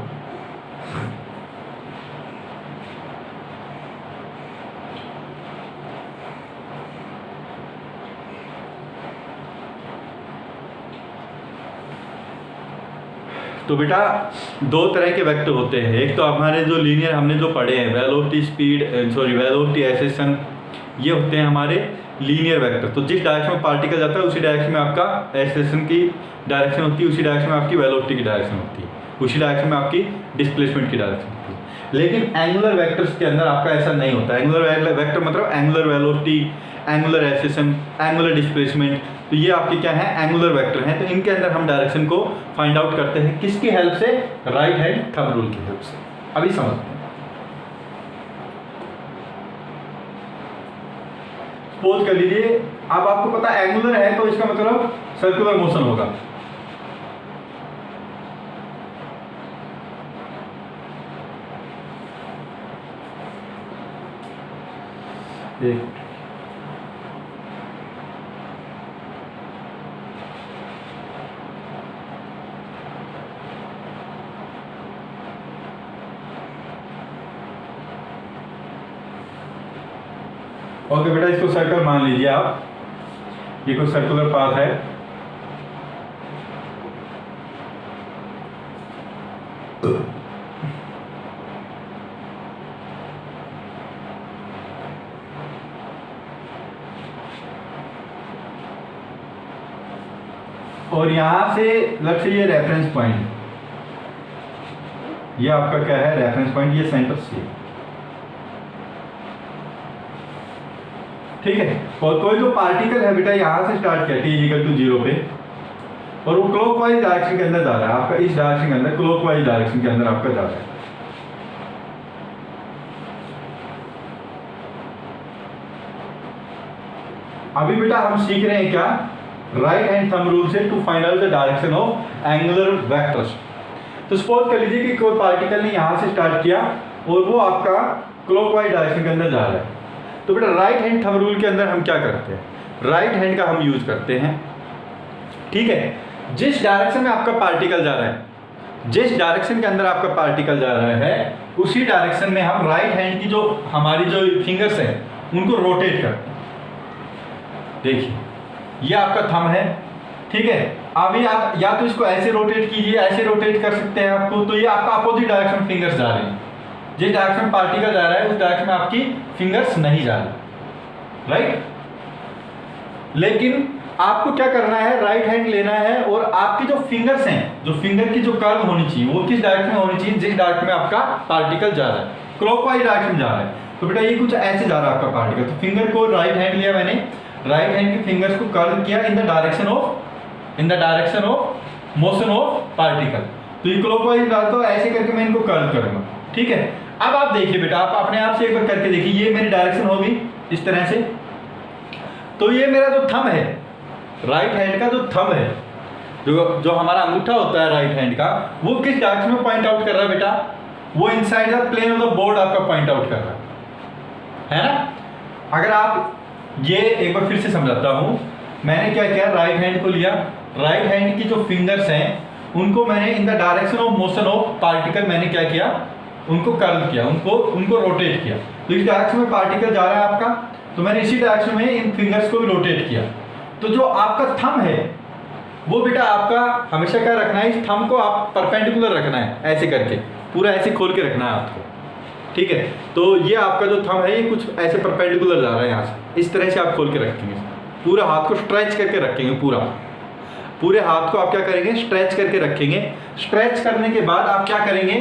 तो बेटा दो तरह के वेक्टर होते हैं, एक तो हमारे जो लीनियर हमने जो पढ़े हैं वेलोसिटी स्पीड वेलोसिटी एक्सेलेरेशन, ये होते हैं हमारे लीनियर वेक्टर। तो जिस डायरेक्शन में पार्टिकल जाता है उसी डायरेक्शन में आपका एक्सेलेरेशन की डायरेक्शन होती है, उसी डायरेक्शन में आपकी वेलोसिटी की डायरेक्शन होती है, उसी डायरेक्शन में आपकी डिस्प्लेसमेंट की डायरेक्शन होती है। लेकिन एंगुलर वेक्टर्स के अंदर आपका ऐसा नहीं होता। एंगुलर वेक्टर मतलब angular velocity, angular acceleration, angular displacement, तो ये आपके क्या है एंगुलर वेक्टर हैं। तो इनके अंदर हम डायरेक्शन को फाइंड आउट करते हैं किसकी हेल्प से, राइट हैंड थंब रूल की हेल्प से। अभी समझते हैं। सपोज कर लीजिए अब आपको पता एंगुलर है तो इसका मतलब सर्कुलर मोशन होगा। एक ओके बेटा, इसको सर्कल मान लीजिए आप, ये कोई सर्कुलर पाथ है। और यहां से लक्ष्य से ये रेफरेंस पॉइंट, ये आपका क्या है रेफरेंस पॉइंट, ये सेंटर से, ठीक है। और कोई जो पार्टिकल है बेटा यहां से स्टार्ट किया t इक्वल टू 0 पे, और वो क्लॉकवाइज डायरेक्शन के अंदर जा रहा है आपका, इस डायरेक्शन के अंदर, क्लॉकवाइज डायरेक्शन के अंदर आपका जा रहा है। अभी बेटा हम सीख रहे हैं क्या, राइट हैंड थंब रूल से to find out the direction of angular vectors. तो सपोज कर लीजिए कि कोई पार्टिकल ने यहां से स्टार्ट किया और वो आपका क्लॉकवाइज डायरेक्शन के अंदर जा रहा है। तो बेटा राइट हैंड थंब रूल के अंदर हम क्या करते हैं, राइट हैंड का हम यूज करते हैं, ठीक है। जिस डायरेक्शन में आपका पार्टिकल जा रहा है, जिस डायरेक्शन के अंदर आपका पार्टिकल जा रहा है उसी डायरेक्शन में हम राइट हैंड की जो हमारी जो फिंगर्स हैं उनको रोटेट करते हैं। देखिए ये आपका थंब है, ठीक है। अभी आप या तो इसको ऐसे रोटेट कीजिए, ऐसे रोटेट कर सकते हैं आपको, तो ये आपका अपोजिट डायरेक्शन फिंगर्स जा रहे हैं। जिस डायरेक्शन में पार्टिकल जा रहा है उस डायरेक्शन में आपकी फिंगर्स नहीं जा रही, राइट। लेकिन आपको क्या करना है, राइट हैंड लेना है और आपकी जो फिंगर्स हैं, जो फिंगर की जो कर्व होनी चाहिए वो किस डायरेक्शन में होनी चाहिए, जिस डायरेक्शन में आपका पार्टिकल जा रहा है, क्लॉकवाइज डायरेक्शन में जा रहा है। तो बेटा ये कुछ ऐसे जा रहा है आपका पार्टिकल, तो फिंगर को राइट हैंड लिया मैंने, राइट हैंड की फिंगर्स को कर्व किया in the direction of motion of particle. तो ये क्लॉकवाइज डालता हूं, ऐसे करके मैं इनको कर्व करूंगा, ठीक है। अब आप देखिए बेटा, आप अपने आप से एक बार करके देखिए, ये मेरी डायरेक्शन होगी इस तरह से। तो ये मेरा जो थंब है, राइट हैंड का जो थंब है, जो हमारा अंगूठा होता है राइट हैंड का, वो किस डायरेक्शन में पॉइंट आउट कर रहा है बेटा, वो inside the plane of the board आपका पॉइंट आउट कर रहा है ना। अगर आप ये एक बार फिर से समझाता हूं, मैंने क्या किया, राइट हैंड को लिया, राइट हैंड की जो फिंगर्स हैं उनको मैंने in the direction of motion of particle मैंने क्या किया, उनको कर्व किया, उनको रोटेट किया। तो इस डायरेक्शन में पार्टिकल जा रहा है आपका, तो मैंने इसी डायरेक्शन में इन फिंगर्स को भी रोटेट किया। तो जो आपका थंब है वो बेटा आपका हमेशा क्या रखना है, इस थंब को आप परपेंडिकुलर रखना है, ऐसे करके पूरा ऐसे खोल के रखना है आपको, ठीक है। तो ये आपका जो थंब है ये कुछ ऐसे परपेंडिकुलर जा रहा है यहाँ से, इस तरह से आप खोल के रखेंगे, पूरा हाथ को स्ट्रेच करके रखेंगे, पूरे हाथ को आप क्या करेंगे, स्ट्रेच करके रखेंगे। स्ट्रेच करने के बाद आप क्या करेंगे,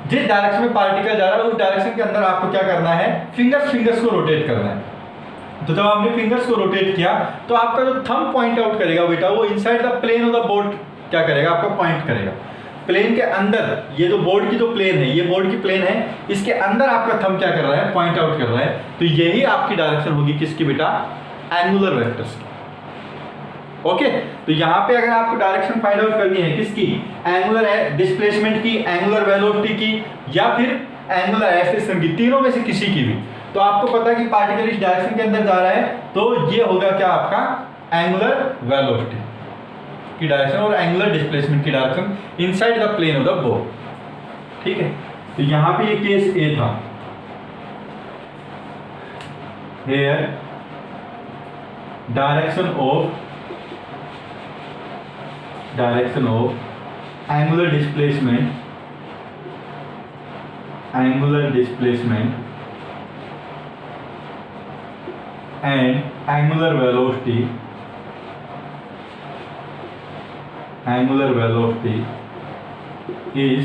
जिस डायरेक्शन में पार्टिकल जा रहा है उस डायरेक्शन के अंदर आपको क्या करना है, फिंगर्स को रोटेट करना है। तो जब आपने फिंगर्स को रोटेट किया तो आपका जो थंब पॉइंट आउट करेगा बेटा, वो inside the plane of the board क्या करेगा, आपका पॉइंट करेगा। प्लेन के अंदर, ये जो बोर्ड की जो प्लेन है, ये बोर्ड की प्लेन है, इसके अंदर आपका थंब क्या कर रहा है, पॉइंट आउट कर रहा है। तो यही आपकी डायरेक्शन होगी किसकी बेटा, एंगुलर वेक्टर्स की। ओके, तो यहाँ पे अगर आपको डायरेक्शन फाइंड आउट करनी है किसकी, एंगुलर डिस्प्लेसमेंट की, एंगुलर वेलोसिटी की, या फिर एंगुलर एक्सेलरेशन की, तीनों में से किसी की भी, तो आपको पता है कि पार्टिकल इस डायरेक्शन के अंदर जा रहा है, तो ये होगा क्या आपका एंगुलर वेलोसिटी की डायरेक्शन और एंगुलर डिस्प्लेसमेंट की direction inside the plane of the board, ठीक है। तो यहाँ पे ये केस ए था, here direction of angular displacement and angular velocity is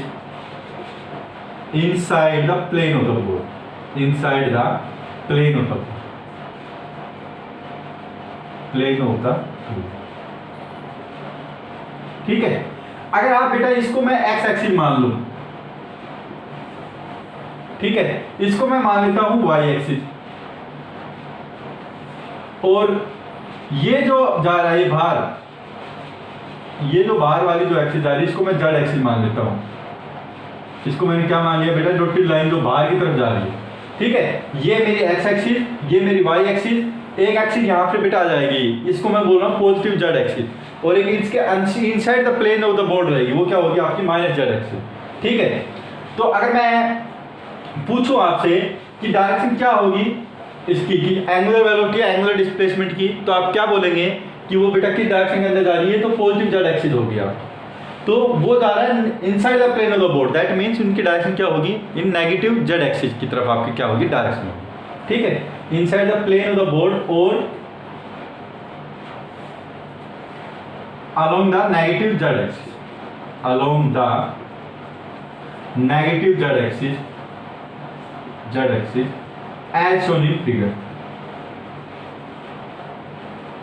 inside the plane of the board, plane of the board. ठीक है। अगर आप बेटा इसको मैं एक्स एक्सिस मान लूं, ठीक है, इसको मैं मान लेता हूं वाई एक्सिस, और ये जो जा रहा है बाहर, ये जो बाहर वाली जो एक्सिस जा रही है इसको मैं जेड एक्सिस मान लेता हूं। इसको मैंने क्या मान लिया बेटा, डॉटेड लाइन जो बाहर की तरफ जा रही है, ठीक है, ये मेरी एक्स एक्सिस, ये मेरी वाई एक्सिस, एक एक्सिस यहां पे बेटा आ जाएगी, इसको मैं बोल रहा हूं पॉजिटिव जेड एक्सिस, और एक इसके inside the plane of the board रहेगी, वो क्या होगी आपकी माइनस जेड एक्सिस। ठीक है, तो अगर मैं पूछूं आपसे कि डायरेक्शन क्या होगी इसकी, कि एंगुलर वेलोसिटी, एंगुलर डिस्प्लेसमेंट की, तो आप क्या बोलेंगे कि वो बेटा किस डायरेक्शन के अंदर जा रही है, तो पॉजिटिव जेड एक्सिस होगी आप, तो वो जा रहा है inside the plane of the board, that means उनकी डायरेक्शन क्या होगी, इन नेगेटिव जेड एक्सिस की तरफ आपकी क्या होगी डायरेक्शन होगी। ठीक है, inside the plane of the board और along the negative z axis, along the negative z axis as shown in figure,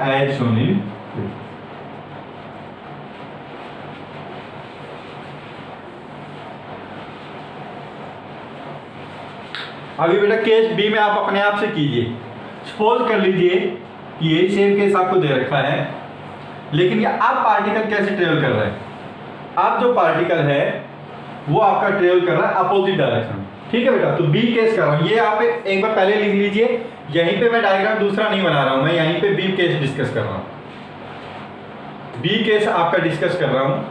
as shown in figure. अभी बेटा केस बी में आप अपने आप से कीजिए, सपोज कर लीजिए कि यही सेम केस आपको दे रखा है, लेकिन ये आप पार्टिकल कैसे ट्रेवल कर रहा है, आप जो पार्टिकल है वो आपका ट्रेवल कर रहा है अपोजिट डायरेक्शन। ठीक है बेटा, तो बी केस कर रहा हूँ, ये आप एक बार पहले लिख लीजिए, यहीं पे मैं डायग्राम दूसरा नहीं बना रहा हूँ, मैं यहीं पे बी केस डिस्कस कर रहा हूँ, बी केस आपका डिस्कस कर रहा हूँ,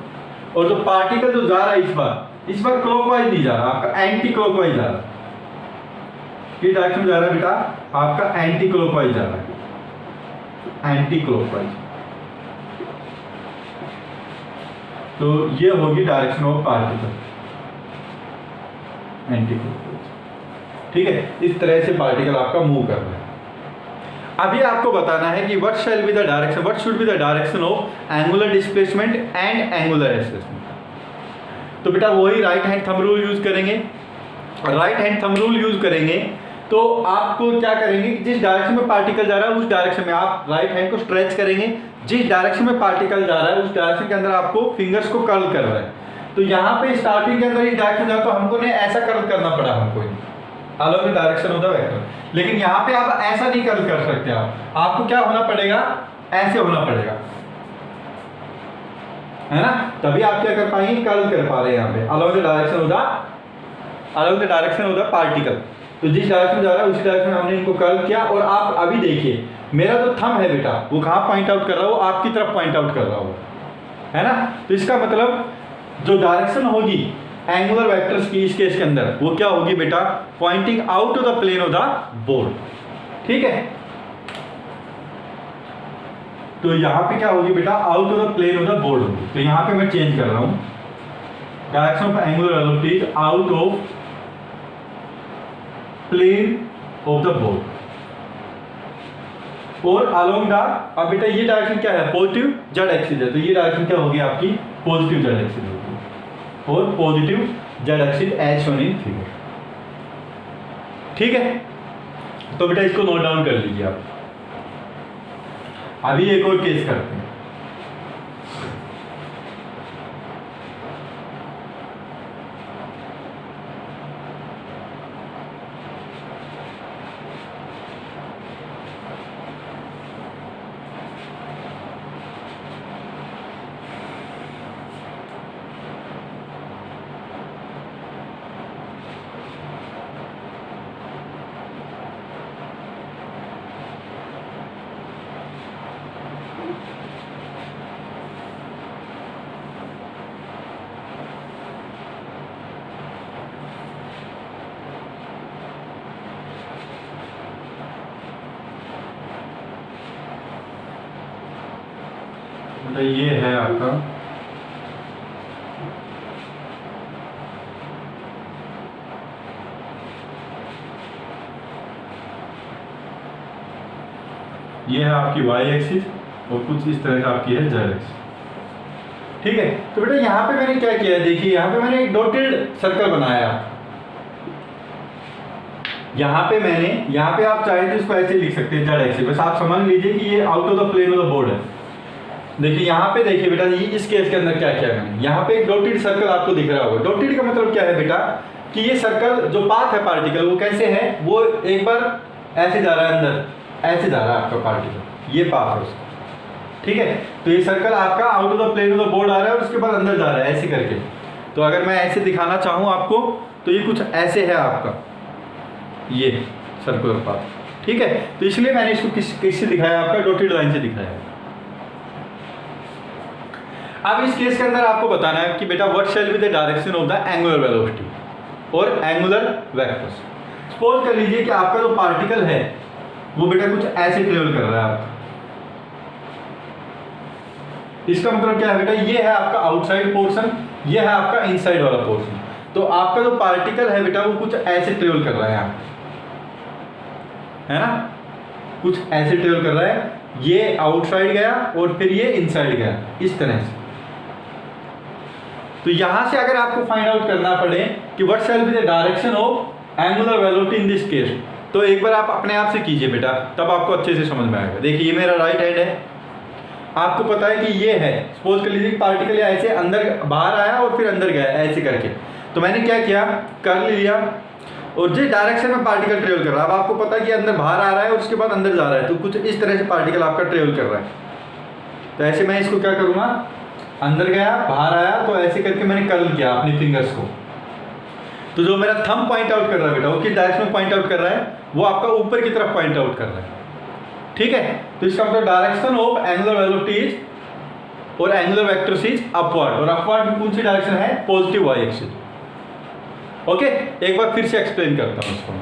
और जो पार्टिकल जो जा रहा है इस बार क्लॉकवाइज नहीं जा रहा, आपका एंटी क्लॉकवाइज जा रहा है, किस डायरेक्शन में जा रहा है बेटा, आपका एंटी क्लॉकवाइज जा रहा है, एंटी क्लॉकवाइज, तो ये होगी direction of particle, anti clockwise. ठीक है, इस तरह से पार्टिकल आपका मूव कर रहा है। अभी आपको बताना है कि what shall be the direction, what should be the direction of angular displacement and angular acceleration. तो बेटा वही right hand thumb rule use करेंगे, right hand thumb rule use करेंगे तो आपको क्या करेंगे, जिस डायरेक्शन में पार्टिकल जा रहा है उस डायरेक्शन में आप राइट हैंड को स्ट्रेच करेंगे, जिस डायरेक्शन में पार्टिकल जा रहा है उस डायरेक्शन के अंदर आपको फिंगर्स को कर्ल कर रहा है। तो यहाँ पे स्टार्टिंग के अंदर इस डायरेक्शन जा तो हमको ने ऐसा कर्ल करना पड़ा हमको, अलग डायरेक्शन होता है वेक्टर, लेकिन यहाँ पे आप ऐसा नहीं कर्ल कर सकते, आपको क्या होना पड़ेगा, ऐसे होना पड़ेगा, है ना, तभी आप क्या कर पाएंगे, कर्ल कर पा रहे हैं यहाँ पे, अलग डायरेक्शन होता, अलग डायरेक्शन होता पार्टिकल, तो जिस डायरेक्शन जा रहा है उसी डायरेक्शन में हमने इनको कर्ल किया। और आप अभी देखिए मेरा जो थंब है बेटा वो कहाँ पॉइंट आउट कर रहा है, वो आपकी तरफ पॉइंट आउट कर रहा होगा, है ना, तो इसका मतलब जो डायरेक्शन होगी एंगुलर वेक्टर्स की इस केस के अंदर वो क्या होगी बेटा, pointing out of the plane of the board. ठीक है, तो यहाँ पे क्या होगी बेटा, out of the plane of the board होगी, तो यहाँ पे मैं चेंज कर रहा हूँ, direction of angular velocity out of plane of the board, और अलोंग द, अब बेटा ये डायरेक्शन क्या है, पॉजिटिव जेड एक्सिस है, तो ये डायरेक्शन क्या होगी आपकी, पॉजिटिव जेड एक्सिस होगी, और positive Z axis as shown in figure. ठीक है, तो बेटा इसको नोट डाउन कर लीजिए आप। अभी एक और केस करते हैं, ये है आपका ये है आपकी वाई एक्सिस और कुछ इस तरह का आपकी है जेड एक्सिस। ठीक है, तो बेटा यहाँ पे मैंने क्या किया, देखिए यहाँ पे मैंने एक डॉटेड सर्कल बनाया। यहाँ पे आप चाहे तो इसको ऐसे लिख सकते हैं जेड एक्सिस, बस आप समझ लीजिए कि ये out of the plane of the board है। देखिए यहाँ पे देखिए बेटा, ये इस केस के अंदर क्या किया मैंने, यहाँ पे एक डॉटेड सर्कल आपको दिख रहा होगा। डॉटेड का मतलब क्या है बेटा कि ये सर्कल जो पाथ है पार्टिकल वो कैसे है, वो एक बार ऐसे जा रहा है अंदर, ऐसे जा रहा है आपका पार्टिकल, ये पाथ है उसका। ठीक है, तो ये सर्कल आपका out of the plane of the board आ रहा है और उसके बाद अंदर जा रहा है ऐसे करके। तो अगर मैं ऐसे दिखाना चाहूँ आपको तो ये कुछ ऐसे है आपका ये सर्कुलर पाथ। ठीक है, तो इसलिए मैंने इसको किससे दिखाया, आपका डॉटेड लाइन से दिखाया है। अब इस केस के अंदर आपको बताना है कि बेटा what shall be the direction of the angular velocity और एंगुलर वेक्टर्स। सपोज कर लीजिए कि आपका जो पार्टिकल है वो बेटा कुछ ऐसे ट्रेवल कर रहा है आपका। इसका मतलब क्या है बेटा, ये है आपका आउटसाइड पोर्शन, ये है आपका इनसाइड वाला पोर्शन। तो आपका जो पार्टिकल है बेटा वो कुछ ऐसे ट्रेवल कर रहा है यहाँ, है ना, कुछ ऐसे ट्रेवल कर रहा है। ये आउटसाइड गया और फिर ये इनसाइड गया इस तरह से। तो यहां से अगर आपको फाइंड आउट करना पड़े कि what shall be the direction of angular velocity in this case, तो एक बार आप अपने आप से कीजिए बेटा, तब आपको अच्छे से समझ में आएगा। देखिए ये मेरा राइट हैंड है, आपको पता है कि ये है, सपोज कर लीजिए पार्टिकल ऐसे अंदर बाहर आया और फिर अंदर गया ऐसे करके। तो मैंने क्या किया, कर्ल लिया और जिस डायरेक्शन में पार्टिकल ट्रेवल कर रहा है, अब आपको पता है कि अंदर बाहर आ रहा है और उसके बाद अंदर जा रहा है, तो कुछ इस तरह से पार्टिकल आपका ट्रेवल कर रहा है। तो ऐसे मैं इसको क्या करूँगा, अंदर गया बाहर आया, तो ऐसे करके मैंने कर्ल किया अपनी फिंगर्स को। तो जो मेरा थंब पॉइंट आउट कर रहा है बेटा, वो किस डायरेक्शन में पॉइंट आउट कर रहा है, वो आपका ऊपर की तरफ पॉइंट आउट कर रहा है। ठीक है, तो इसका मतलब direction of angular velocity is और एंगुलर वेक्टर्स इज अपवर्ड, और अपवर्ड में कौन सी डायरेक्शन है, पॉजिटिव वाई एक्सिस। ओके, एक बार फिर से एक्सप्लेन करता हूँ इसको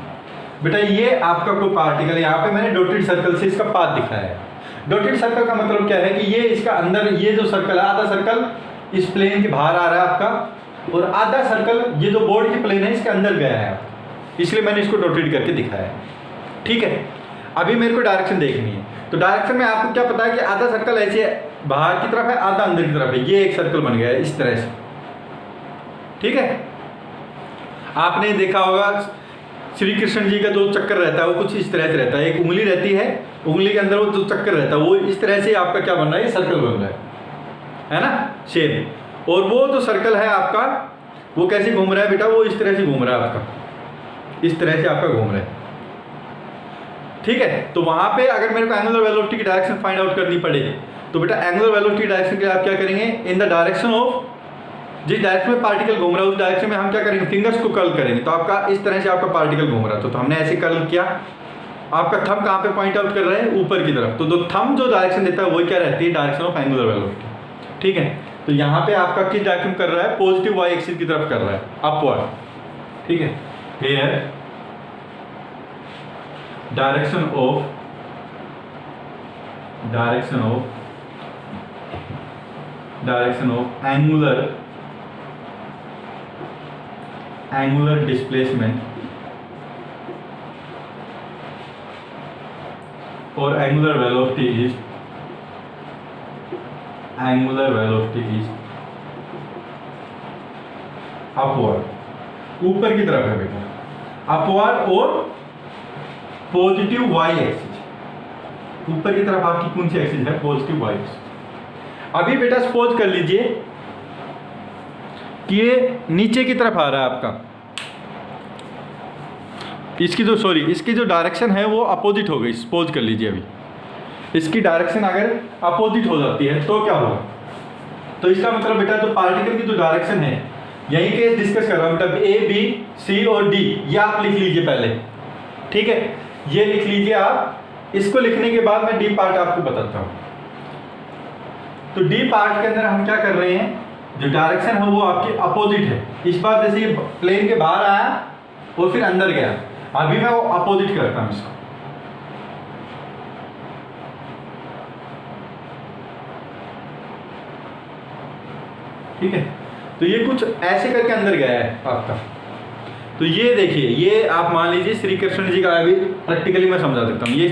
बेटा। ये आपका कोई पार्टिकल, यहाँ पे मैंने डॉटेड सर्कल से इसका पाथ दिखाया है। डॉटेड सर्कल का मतलब क्या है कि ये इसका अंदर, ये जो सर्कल है, आधा सर्कल इस प्लेन के बाहर आ रहा है आपका, और आधा सर्कल ये जो बोर्ड की प्लेन है इसके अंदर गया है आपका, इसलिए मैंने इसको डॉटेड करके दिखाया है। ठीक है, अभी मेरे को डायरेक्शन देखनी है, तो डायरेक्शन में आपको क्या पता है कि आधा सर्कल ऐसे बाहर की तरफ है, आधा अंदर की तरफ है, ये एक सर्कल बन गया है इस तरह से। ठीक है, आपने देखा होगा श्री कृष्ण जी का जो चक्कर रहता है वो कुछ इस तरह से रहता है, एक उंगली रहती है, उंगली के अंदर वो जो चक्कर रहता है वो इस तरह से आपका क्या बन रहा है, सर्कल बन रहा है ना, शेप। और वो जो सर्कल है आपका वो कैसे घूम रहा है बेटा, वो इस तरह से घूम रहा है आपका, इस तरह से आपका घूम रहा है। ठीक है, तो वहां पे अगर मेरे को एंगुलर वेलोसिटी की डायरेक्शन फाइंड आउट करनी पड़े, तो बेटा एंगुलर वेलोसिटी डायरेक्शन के लिए आप क्या करेंगे, इन द डायरेक्शन ऑफ, जिस डायरेक्शन में पार्टिकल घूम रहा है उस डायरेक्शन में हम क्या करेंगे, फिंगर्स को कर्ल करेंगे। तो आपका इस तरह से आपका पार्टिकल घूम रहा है, तो हमने ऐसे कर्ल किया। आपका थंब कहाँ पे पॉइंट आउट कर रहा है, ऊपर की तरफ। तो थंब जो डायरेक्शन देता है वो क्या रहती है, डायरेक्शन ऑफ एंगुलर वेलोसिटी। ठीक है, तो यहाँ पे आपका किस डायरेक्शन कर रहा है, पॉजिटिव वाई एक्सिस की तरफ कर रहा है, अपवर्ड। ठीक है, here direction of angular displacement or angular velocity is upward, ऊपर की तरफ है बेटा, अपवर्ड और पॉजिटिव वाई एक्सिस, ऊपर की तरफ आपकी कौन सी एक्सिस है, पॉजिटिव वाई एक्सिस। अभी बेटा सपोज कर लीजिए कि ये नीचे की तरफ आ रहा है आपका, इसकी जो डायरेक्शन है वो अपोजिट हो गई। सपोज कर लीजिए अभी इसकी डायरेक्शन अगर अपोजिट हो जाती है तो क्या होगा, तो इसका मतलब बेटा जो पार्टिकल की जो डायरेक्शन है, यही केस डिस्कस कर रहा हूँ बेटा, ए बी सी और डी, ये आप लिख लीजिए पहले। ठीक है, ये लिख लीजिए आप। इसको लिखने के बाद मैं डी पार्ट आपको बताता हूँ। तो डी पार्ट के अंदर हम क्या कर रहे हैं, जो डायरेक्शन है वो आपकी अपोजिट है। इस बार जैसे ये प्लेन के बाहर आया और फिर अंदर गया, अभी मैं वो अपोजिट करता हूँ इसको। ठीक है, तो ये कुछ ऐसे करके अंदर गया है आपका। तो ये देखिए, ये आप मान लीजिए श्री कृष्ण जी का, अभी प्रैक्टिकली मैं समझा देता हूँ। ये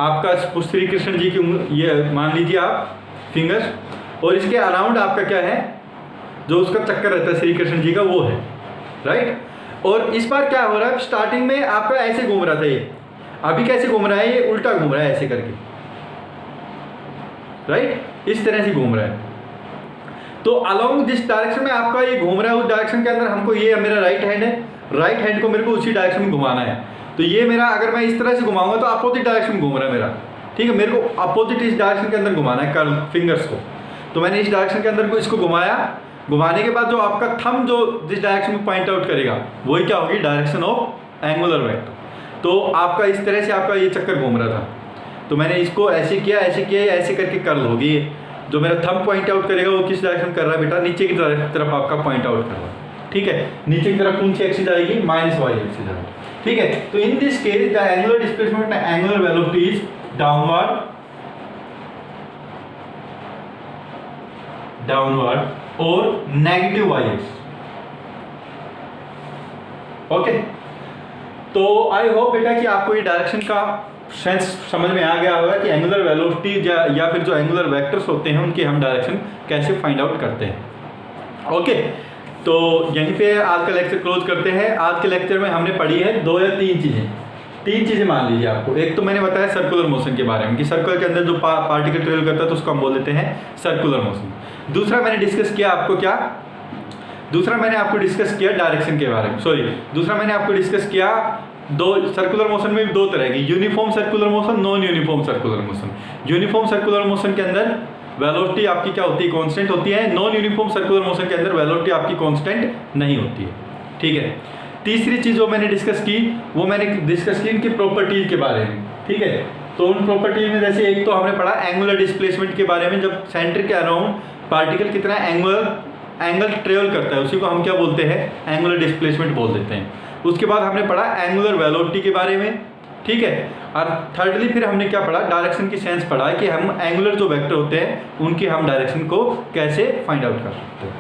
आपका श्री कृष्ण जी की ये मान लीजिए आप फिंगर्स, और इसके अराउंड आपका क्या है, जो उसका चक्कर रहता है श्री कृष्ण जी का, वो है, राइट। और इस बार क्या हो रहा है, स्टार्टिंग में आपका ऐसे घूम रहा था ये, अभी कैसे घूम रहा है, ये उल्टा घूम रहा है ऐसे करके, राइट, इस तरह से घूम रहा है। तो अलोंग जिस डायरेक्शन में आपका ये घूम रहा है उस डायरेक्शन के अंदर हमको, ये मेरा राइट हैंड है, राइट हैंड को मेरे को उसी डायरेक्शन में घुमाना है। तो ये मेरा, अगर मैं इस तरह से घुमाऊंगा तो अपोजिट डायरेक्शन में घूम रहा है मेरा, ठीक है, मेरे को अपोजिट इस डायरेक्शन के अंदर घुमाना है कर्ल फिंगर्स को। तो मैंने इस डायरेक्शन के अंदर को इसको घुमाया, घुमाने के बाद जो आपका थंब जो जिस डायरेक्शन में पॉइंट आउट करेगा वही क्या होगी, डायरेक्शन ऑफ एंगुलर वेक्टर। तो आपका इस तरह से आपका ये चक्कर घूम रहा था, तो मैंने इसको ऐसे किया, ऐसे किया, ऐसे करके कर्ल होगी। जो मेरा थंब पॉइंट आउट करेगा वो किस डायरेक्शन कर रहा है बेटा, नीचे की तरफ आपका पॉइंट आउट कर रहा है, ठीक है। नीचे की तरफ कौन सी एक्सिस आएगी, माइनस वाई एक्सिस आएगी, ठीक है। तो in this case the angular displacement angular velocity is downward और नेगेटिव वाई एक्सिस, ओके। तो आई होप बेटा कि आपको ये डायरेक्शन का सेंस समझ में आ गया होगा कि एंगुलर वेलोसिटी या फिर जो एंगुलर वेक्टर्स होते हैं उनके हम डायरेक्शन कैसे फाइंड आउट करते हैं, ओके। तो यहीं पे आज का लेक्चर क्लोज करते हैं। आज के लेक्चर में हमने पढ़ी है 2 या 3 चीज़ें, 3 चीज़ें मान लीजिए आपको। एक तो मैंने बताया सर्कुलर मोशन के बारे में कि सर्कल के अंदर जो पार्टिकल ट्रेवल करता है तो उसको हम बोल देते हैं सर्कुलर मोशन। दूसरा मैंने डिस्कस किया आपको क्या, दूसरा मैंने आपको डिस्कस किया डायरेक्शन के बारे में, दूसरा मैंने आपको डिस्कस किया सर्कुलर मोशन में भी 2 तरह की, uniform circular motion, non uniform circular motion. Uniform circular motion के अंदर वेलोसिटी आपकी क्या होती है, कांस्टेंट होती है। नॉन यूनिफॉर्म सर्कुलर मोशन के अंदर वेलोसिटी आपकी कांस्टेंट नहीं होती है, ठीक है। तीसरी चीज़ जो मैंने डिस्कस की वो मैंने डिस्कस की इनकी प्रॉपर्टीज के बारे में, ठीक है। तो उन प्रॉपर्टीज में जैसे एक तो हमने पढ़ा एंगुलर डिस्प्लेसमेंट के बारे में, जब सेंटर के अराउंड पार्टिकल कितना एंगल ट्रेवल करता है उसी को हम क्या बोलते हैं, एंगुलर डिस्प्लेसमेंट बोल देते हैं। उसके बाद हमने पढ़ा एंगुलर वेलोसिटी के बारे में, ठीक है। और थर्डली फिर हमने क्या पढ़ा, डायरेक्शन की सेंस पढ़ा कि हम एंगुलर जो वेक्टर होते हैं उनकी हम डायरेक्शन को कैसे फाइंड आउट कर सकते हैं,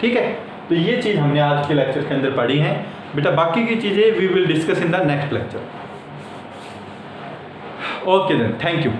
ठीक है। तो ये चीज़ हमने आज के लेक्चर के अंदर पढ़ी है बेटा। बाकी की चीज़ें we will discuss in the next lecture. Okay then, thank you.